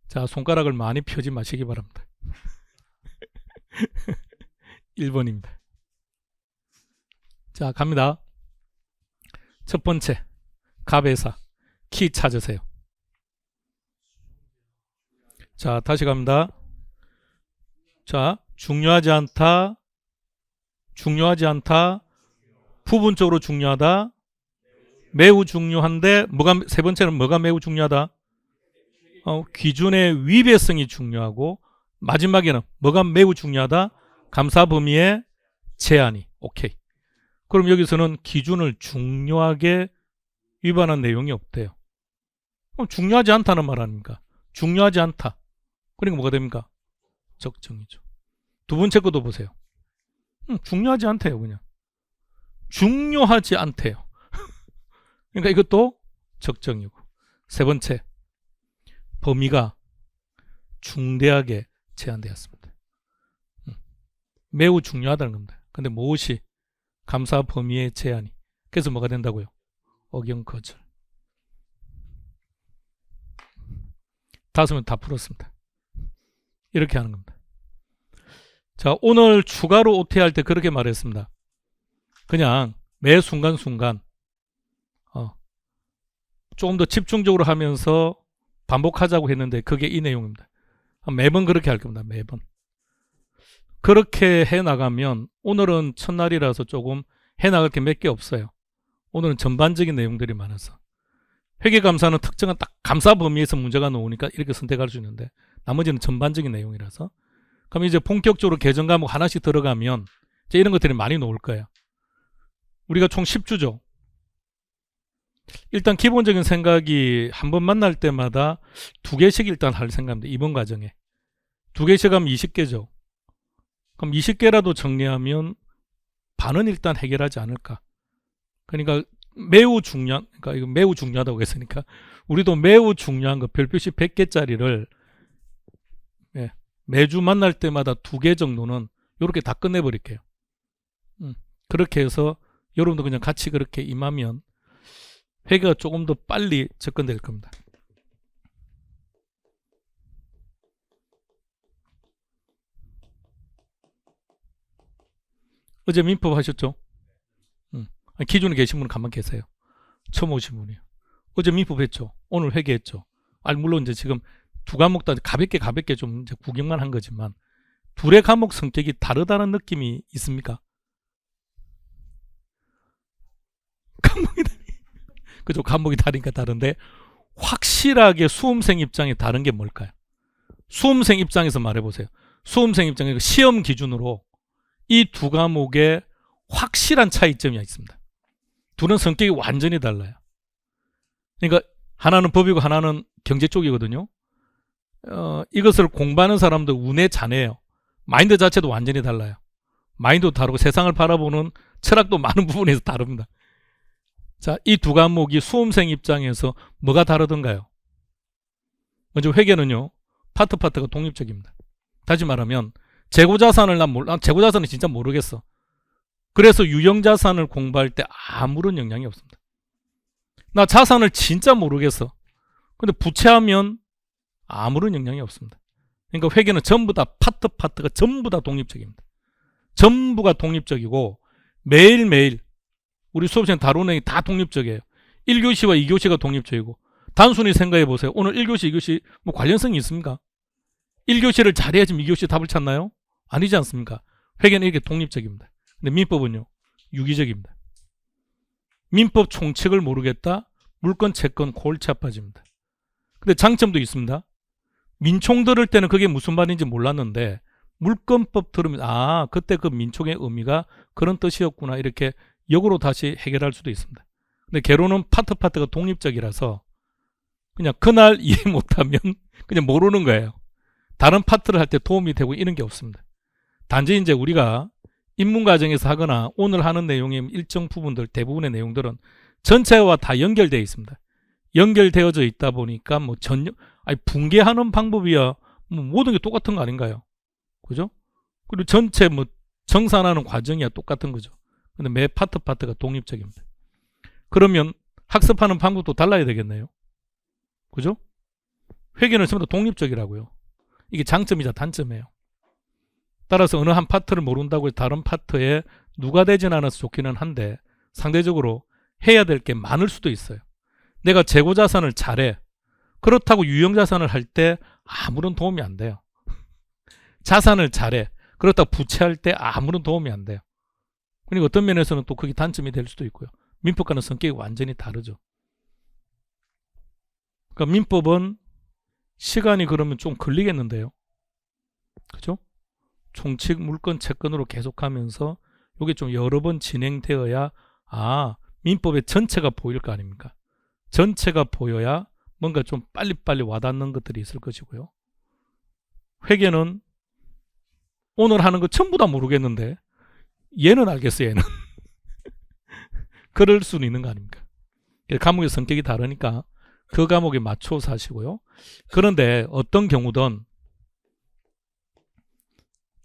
자, 손가락을 많이 펴지 마시기 바랍니다. 1번입니다. 자, 갑니다. 첫 번째, 갑에사 키 찾으세요. 자, 다시 갑니다. 자, 중요하지 않다, 부분적으로 중요하다, 매우 중요한데, 세 번째는 뭐가 매우 중요하다? 기준의 위배성이 중요하고, 마지막에는 뭐가 매우 중요하다? 감사 범위의 제한이. 오케이. 그럼 여기서는 기준을 중요하게 위반한 내용이 없대요. 중요하지 않다는 말 아닙니까? 중요하지 않다. 그러니까 뭐가 됩니까? 적정이죠. 두 번째 것도 보세요. 중요하지 않대요. 그냥 중요하지 않대요. 그러니까 이것도 적정이고. 세 번째, 범위가 중대하게 제한되었습니다. 매우 중요하다는 겁니다. 근데 무엇이 감사 범위의 제한이. 그래서 뭐가 된다고요? 억양 거절. 5명 다 풀었습니다. 이렇게 하는 겁니다. 자, 오늘 추가로 OT 할 때 그렇게 말했습니다. 그냥 매 순간순간 조금 더 집중적으로 하면서 반복하자고 했는데 그게 이 내용입니다. 매번 그렇게 할 겁니다. 매번. 그렇게 해나가면 오늘은 첫날이라서 조금 해나갈 게 몇 개 없어요. 오늘은 전반적인 내용들이 많아서. 회계감사는 특정한 딱 감사 범위에서 문제가 나오니까 이렇게 선택할 수 있는데 나머지는 전반적인 내용이라서. 그럼 이제 본격적으로 개정 과목 하나씩 들어가면 이제 이런 것들이 많이 나올 거예요. 우리가 총 10주죠. 일단 기본적인 생각이 한 번 만날 때마다 2개씩 일단 할 생각입니다. 이번 과정에. 2개씩 하면 20개죠. 그럼 20개라도 정리하면 반은 일단 해결하지 않을까. 그러니까 매우 중요한, 그러니까 이거 매우 중요하다고 했으니까 우리도 매우 중요한 거 별표시 100개짜리를 매주 만날 때마다 2개 정도는 이렇게 다 끝내버릴게요. 그렇게 해서 여러분도 그냥 같이 그렇게 임하면 회계가 조금 더 빨리 접근될 겁니다. 어제 민법 하셨죠? 기존에 계신 분은 가만 계세요. 처음 오신 분이요. 어제 민법 했죠? 오늘 회계했죠? 아니 물론 이제 지금 두 과목 다 가볍게 좀 이제 구경만 한 거지만 둘의 과목 성격이 다르다는 느낌이 있습니까? 그죠? 과목이 다르니까 다른데 확실하게 수험생 입장에 다른 게 뭘까요? 수험생 입장에서 말해보세요. 수험생 입장에서 시험 기준으로 이 두 과목에 확실한 차이점이 있습니다. 둘은 성격이 완전히 달라요. 그러니까 하나는 법이고 하나는 경제 쪽이거든요. 이것을 공부하는 사람들 운에 자네요. 마인드 자체도 완전히 달라요. 마인드도 다르고 세상을 바라보는 철학도 많은 부분에서 다릅니다. 자, 이 두 과목이 수험생 입장에서 뭐가 다르던가요? 먼저 회계는요, 파트가 독립적입니다. 다시 말하면 재고자산을 난 재고자산은 진짜 모르겠어. 그래서 유형자산을 공부할 때 아무런 영향이 없습니다. 나 자산을 진짜 모르겠어. 근데 부채하면 아무런 영향이 없습니다. 그러니까 회계는 전부 다 파트가 전부 다 독립적입니다. 전부가 독립적이고 매일매일 우리 수업시간 다루는 내용이 다 독립적이에요. 1교시와 2교시가 독립적이고 단순히 생각해 보세요. 오늘 1교시, 2교시 뭐 관련성이 있습니까? 1교시를 잘해야지 2교시 답을 찾나요? 아니지 않습니까? 회계는 이렇게 독립적입니다. 근데 민법은요, 유기적입니다. 민법 총칙을 모르겠다? 물건, 채권 골치 아파집니다. 근데 장점도 있습니다. 민총 들을 때는 그게 무슨 말인지 몰랐는데 물건법 들으면 그때 그 민총의 의미가 그런 뜻이었구나 이렇게 역으로 다시 해결할 수도 있습니다. 근데 개론은 파트가 독립적이라서 그냥 그날 이해 못하면 그냥 모르는 거예요. 다른 파트를 할 때 도움이 되고 이런 게 없습니다. 단지 이제 우리가 입문 과정에서 하거나 오늘 하는 내용의 일정 부분들 대부분의 내용들은 전체와 다 연결되어 있습니다. 연결되어져 있다 보니까 뭐 붕괴하는 방법이야 뭐 모든 게 똑같은 거 아닌가요? 그죠? 그리고 전체 뭐 정산하는 과정이야 똑같은 거죠. 근데 매 파트가 독립적입니다. 그러면 학습하는 방법도 달라야 되겠네요. 그죠? 회계는 전부 다 독립적이라고요. 이게 장점이자 단점이에요. 따라서 어느 한 파트를 모른다고 해서 다른 파트에 누가 되진 않아서 좋기는 한데 상대적으로 해야 될 게 많을 수도 있어요. 내가 재고자산을 잘해. 그렇다고 유형자산을 할 때 아무런 도움이 안 돼요. 자산을 잘해. 그렇다고 부채할 때 아무런 도움이 안 돼요. 그러니까 어떤 면에서는 또 그게 단점이 될 수도 있고요. 민법과는 성격이 완전히 다르죠. 그러니까 민법은 시간이 그러면 좀 걸리겠는데요. 그죠? 총칙, 물건, 채권으로 계속하면서 이게 좀 여러 번 진행되어야 민법의 전체가 보일 거 아닙니까? 전체가 보여야 뭔가 좀 빨리빨리 와닿는 것들이 있을 것이고요. 회계는 오늘 하는 거 전부 다 모르겠는데 얘는 알겠어, 얘는. 그럴 수는 있는 거 아닙니까? 과목의 성격이 다르니까 그 과목에 맞춰서 하시고요. 그런데 어떤 경우든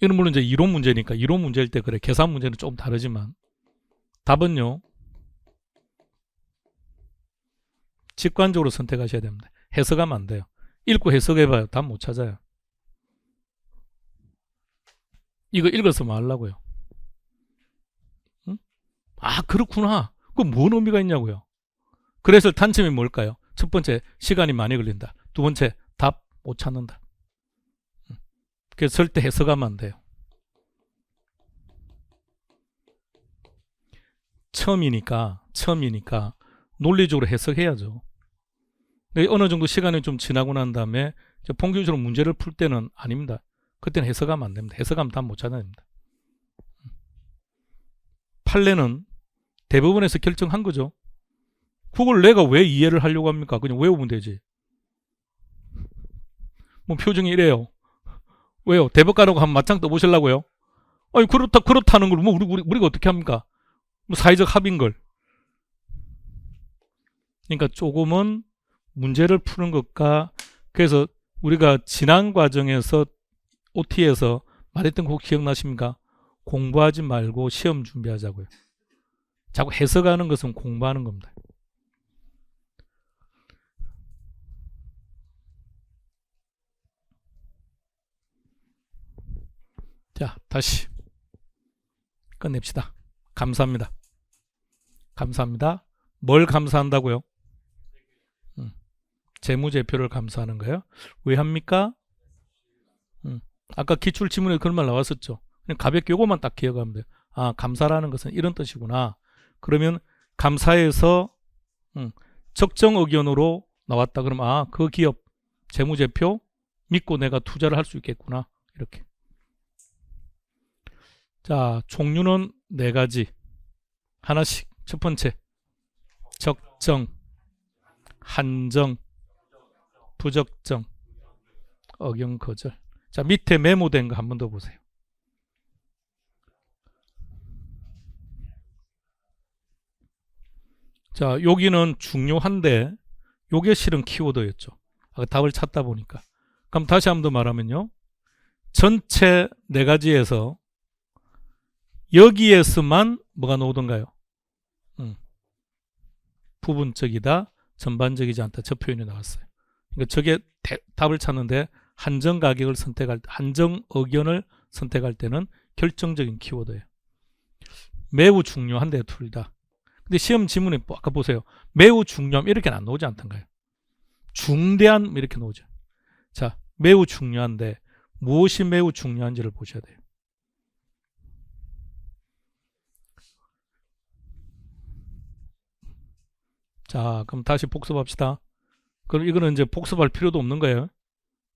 이건 물론 이제 이론 문제니까 이론 문제일 때 그래 계산 문제는 조금 다르지만 답은요 직관적으로 선택하셔야 됩니다. 해석하면 안 돼요. 읽고 해석해봐요. 답 못 찾아요. 이거 읽어서 뭐 하려고요? 응? 아, 그렇구나. 그럼 뭔 의미가 있냐고요? 그래서 단점이 뭘까요? 첫 번째, 시간이 많이 걸린다. 두 번째, 답 못 찾는다. 그래서 절대 해석하면 안 돼요. 처음이니까 논리적으로 해석해야죠. 어느 정도 시간이 좀 지나고 난 다음에 본격적으로 문제를 풀 때는 아닙니다. 그때는 해석하면 안 됩니다. 해석하면 답 못 찾아야 됩니다. 판례는 대부분에서 결정한 거죠. 그걸 내가 왜 이해를 하려고 합니까? 그냥 외우면 되지. 뭐 표정이 이래요. 왜요? 대법관하고 한번 맞짱 떠보시려고요? 아니 그렇다는 걸 뭐 우리가 어떻게 합니까? 뭐 사회적 합의인 걸. 그러니까 조금은 문제를 푸는 것과, 그래서 우리가 지난 과정에서 OT에서 말했던 거 혹시 기억나십니까? 공부하지 말고 시험 준비하자고요. 자꾸 해석하는 것은 공부하는 겁니다. 자, 다시 끝냅시다. 감사합니다. 감사합니다. 뭘 감사한다고요? 재무제표를 감사하는 거예요. 왜 합니까? 아까 기출지문에 그런 말 나왔었죠. 그냥 가볍게 요것만 딱 기억하면 돼요. 아, 감사라는 것은 이런 뜻이구나. 그러면 감사에서 적정 의견으로 나왔다. 그러면 아, 그 기업 재무제표 믿고 내가 투자를 할 수 있겠구나. 이렇게. 자, 종류는 4가지. 하나씩. 첫 번째, 적정, 한정, 부적정, 억영, 거절. 자, 밑에 메모된 거 한 번 더 보세요. 자, 여기는 중요한데 요게 실은 키워드였죠. 아까 답을 찾다 보니까. 그럼 다시 한 번 더 말하면요. 전체 4가지에서 여기에서만 뭐가 나오던가요? 부분적이다, 전반적이지 않다. 저 표현이 나왔어요. 그러니까 저게 답을 찾는데 한정 가격을 선택할 때, 한정 의견을 선택할 때는 결정적인 키워드예요. 매우 중요한데 둘 다. 근데 시험 지문에 아까 보세요. 매우 중요함 이렇게는 안 나오지 않던가요? 중대한 이렇게 나오죠. 자, 매우 중요한데 무엇이 매우 중요한지를 보셔야 돼요. 자, 그럼 다시 복습합시다. 그럼 이거는 이제 복습할 필요도 없는 거예요.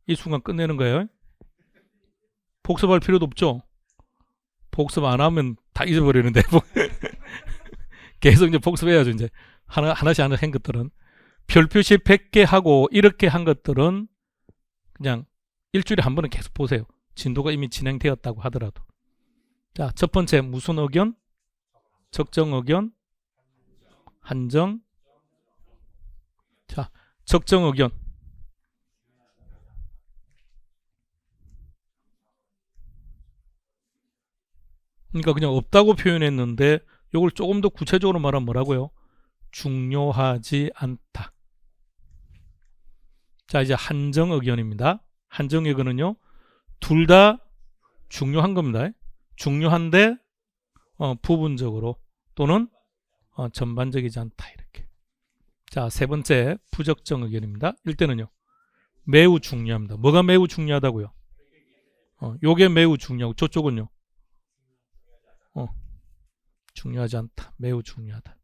이 순간 끝내는 거예요. 복습할 필요도 없죠. 복습 안 하면 다 잊어버리는데 계속 이제 복습해야죠. 이제 하나씩 한 것들은 별표시 100개 하고 이렇게 한 것들은 그냥 일주일에 한 번은 계속 보세요. 진도가 이미 진행되었다고 하더라도. 자, 첫 번째 무슨 의견? 적정 의견, 한정. 자, 적정 의견. 그러니까 그냥 없다고 표현했는데 이걸 조금 더 구체적으로 말하면 뭐라고요? 중요하지 않다. 자, 이제 한정 의견입니다. 한정 의견은요, 둘 다 중요한 겁니다. 중요한데 부분적으로 또는 전반적이지 않다. 이렇게. 자, 세 번째 부적정 의견입니다. 일때는요, 매우 중요합니다. 뭐가 매우 중요하다고요? 요게 매우 중요하고 저쪽은요, 중요하지 않다. 매우 중요하다.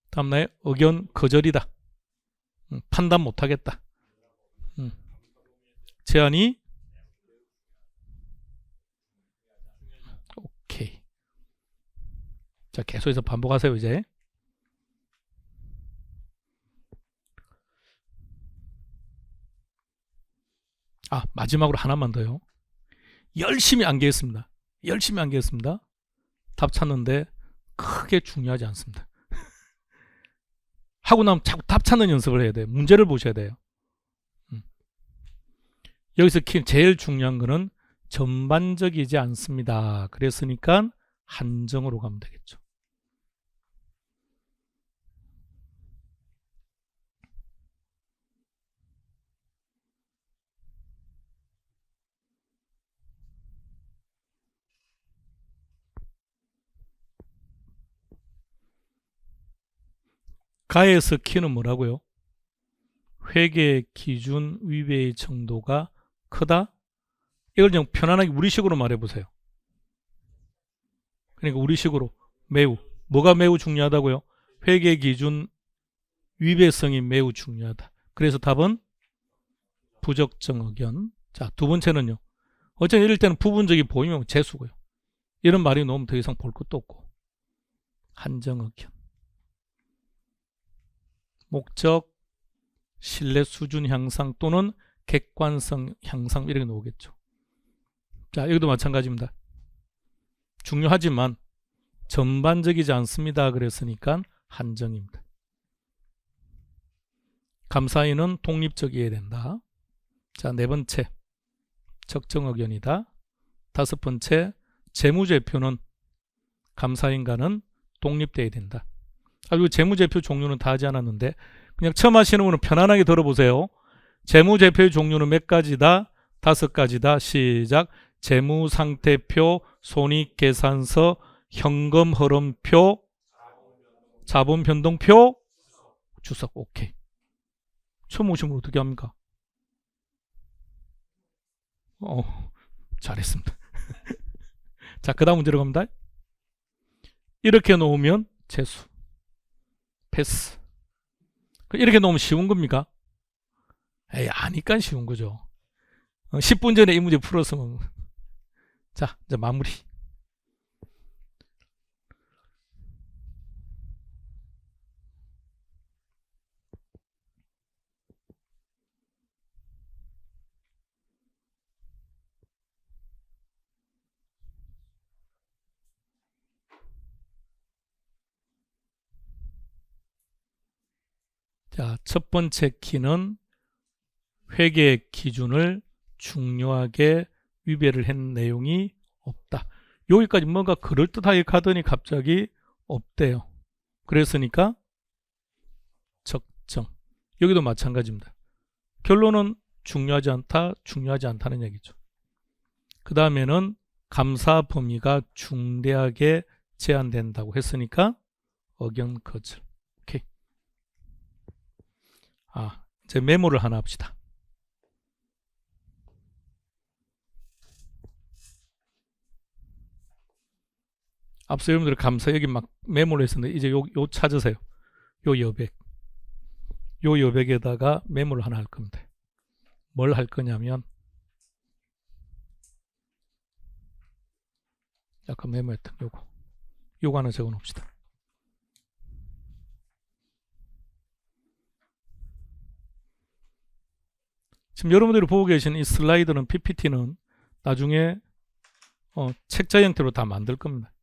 다음날 의견 거절이다. 판단 못하겠다. 제안이 오케이. 자, 계속해서 반복하세요. 이제 마지막으로 하나만 더요. 열심히 암기했습니다. 열심히 암기했습니다. 답 찾는데 크게 중요하지 않습니다. 하고 나면 자꾸 답 찾는 연습을 해야 돼요. 문제를 보셔야 돼요. 여기서 제일 중요한 거는 전반적이지 않습니다. 그랬으니까 한정으로 가면 되겠죠. 가에서 키는 뭐라고요? 회계 기준 위배의 정도가 크다? 이걸 좀 편안하게 우리식으로 말해보세요. 그러니까 우리식으로 매우. 뭐가 매우 중요하다고요? 회계 기준 위배성이 매우 중요하다. 그래서 답은 부적정 의견. 자, 두 번째는요. 어쨌든 이럴 때는 부분적이 보이면 재수고요. 이런 말이 나오면 더 이상 볼 것도 없고. 한정 의견. 목적, 신뢰 수준 향상 또는 객관성 향상 이렇게 나오겠죠. 자, 여기도 마찬가지입니다. 중요하지만 전반적이지 않습니다. 그랬으니까 한정입니다. 감사인은 독립적이어야 된다. 자, 네 번째 적정 의견이다. 다섯 번째 재무제표는 감사인과는 독립돼야 된다. 그리고 재무제표 종류는 다 하지 않았는데 그냥 처음 하시는 분은 편안하게 들어보세요. 재무제표의 종류는 몇 가지다? 다섯 가지다. 시작. 재무상태표, 손익계산서, 현금흐름표, 자본변동표, 주석. 오케이. 처음 오신 분 어떻게 합니까? 잘했습니다. 자, 그 다음 문제로 갑니다. 이렇게 놓으면 재수. 패스. 이렇게 놓으면 쉬운 겁니까? 에이, 아니까 쉬운 거죠. 10분 전에 이 문제 풀었으면. 자, 이제 마무리. 자, 첫 번째 키는 회계 기준을 중요하게 위배를 한 내용이 없다. 여기까지 뭔가 그럴듯하게 가더니 갑자기 없대요. 그랬으니까 적정. 여기도 마찬가지입니다. 결론은 중요하지 않다, 중요하지 않다는 얘기죠. 그 다음에는 감사 범위가 중대하게 제한된다고 했으니까 의견 거절. 오케이. 이제 메모를 하나 합시다. 앞서 여러분들 감사 여기 막 메모를 했었는데 이제 요 찾으세요. 요 여백. 요 여백에다가 메모를 하나 할 겁니다. 뭘 할 거냐면 아까 메모했던 요거 하나 적어 놓읍시다. 지금 여러분들이 보고 계신 이 슬라이드는 PPT는 나중에 책자 형태로 다 만들 겁니다.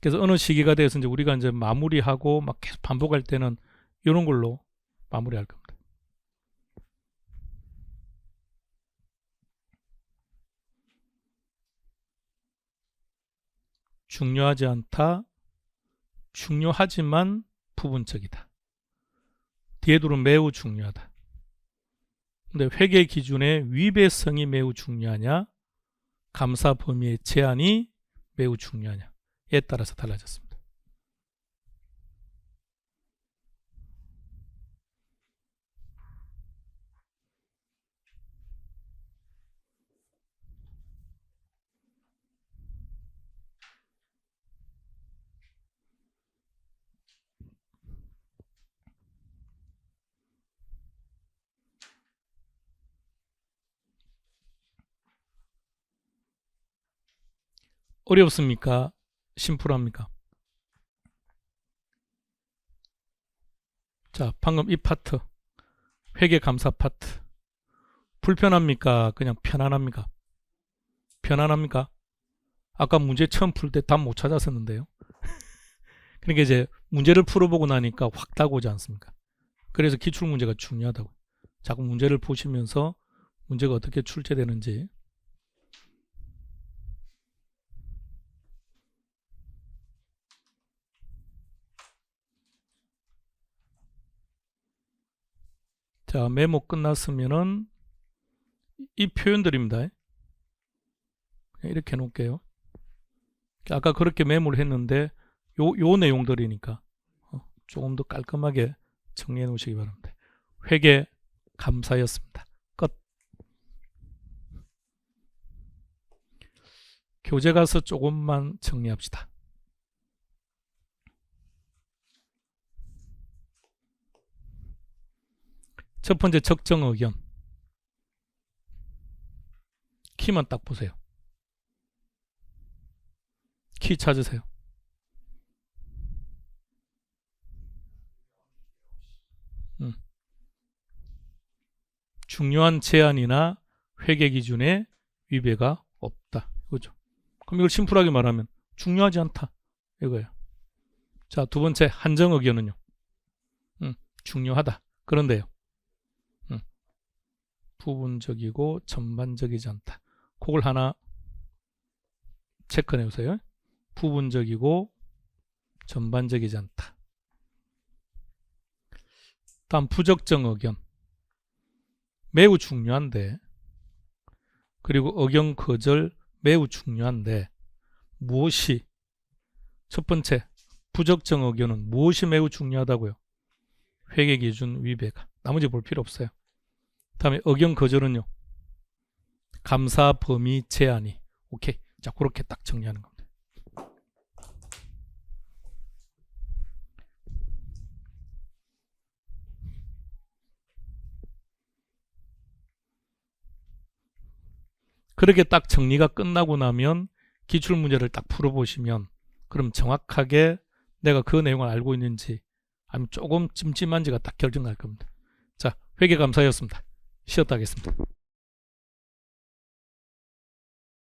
그래서 어느 시기가 돼서 이제 우리가 이제 마무리하고 막 계속 반복할 때는 이런 걸로 마무리할 겁니다. 중요하지 않다, 중요하지만 부분적이다. 뒤에 둘은 매우 중요하다. 근데 회계 기준의 위배성이 매우 중요하냐, 감사 범위의 제한이 매우 중요하냐에 따라서 달라졌습니다. 어렵습니까? 심플합니까? 자, 방금 이 파트 회계 감사 파트 불편합니까? 그냥 편안합니까? 편안합니까? 아까 문제 처음 풀 때 답 못 찾았었는데요. 그러니까 이제 문제를 풀어보고 나니까 확 다가오지 않습니까? 그래서 기출문제가 중요하다고. 자꾸 문제를 보시면서 문제가 어떻게 출제되는지. 자, 메모 끝났으면은 이 표현들입니다. 이렇게 해놓을게요. 아까 그렇게 메모를 했는데 요 내용들이니까 조금 더 깔끔하게 정리해 놓으시기 바랍니다. 회계 감사였습니다. 끝. 교재 가서 조금만 정리합시다. 첫 번째 적정 의견. 키만 딱 보세요. 키 찾으세요. 중요한 제한이나 회계 기준에 위배가 없다. 이거죠. 그럼 이걸 심플하게 말하면 중요하지 않다. 이거예요. 자, 두 번째 한정 의견은요. 중요하다. 그런데요. 부분적이고 전반적이지 않다. 그걸 하나 체크해 보세요. 부분적이고 전반적이지 않다. 다음 부적정 의견. 매우 중요한데, 그리고 의견 거절 매우 중요한데 무엇이, 첫 번째 부적정 의견은 무엇이 매우 중요하다고요? 회계기준 위배가. 나머지 볼 필요 없어요. 다음에 의견 거절은요, 감사 범위 제한이. 오케이. 자, 그렇게 딱 정리하는 겁니다. 그렇게 딱 정리가 끝나고 나면 기출문제를 딱 풀어보시면 그럼 정확하게 내가 그 내용을 알고 있는지 아니면 조금 찜찜한지가 딱 결정날 겁니다. 자, 회계감사였습니다. 쉬었다 하겠습니다.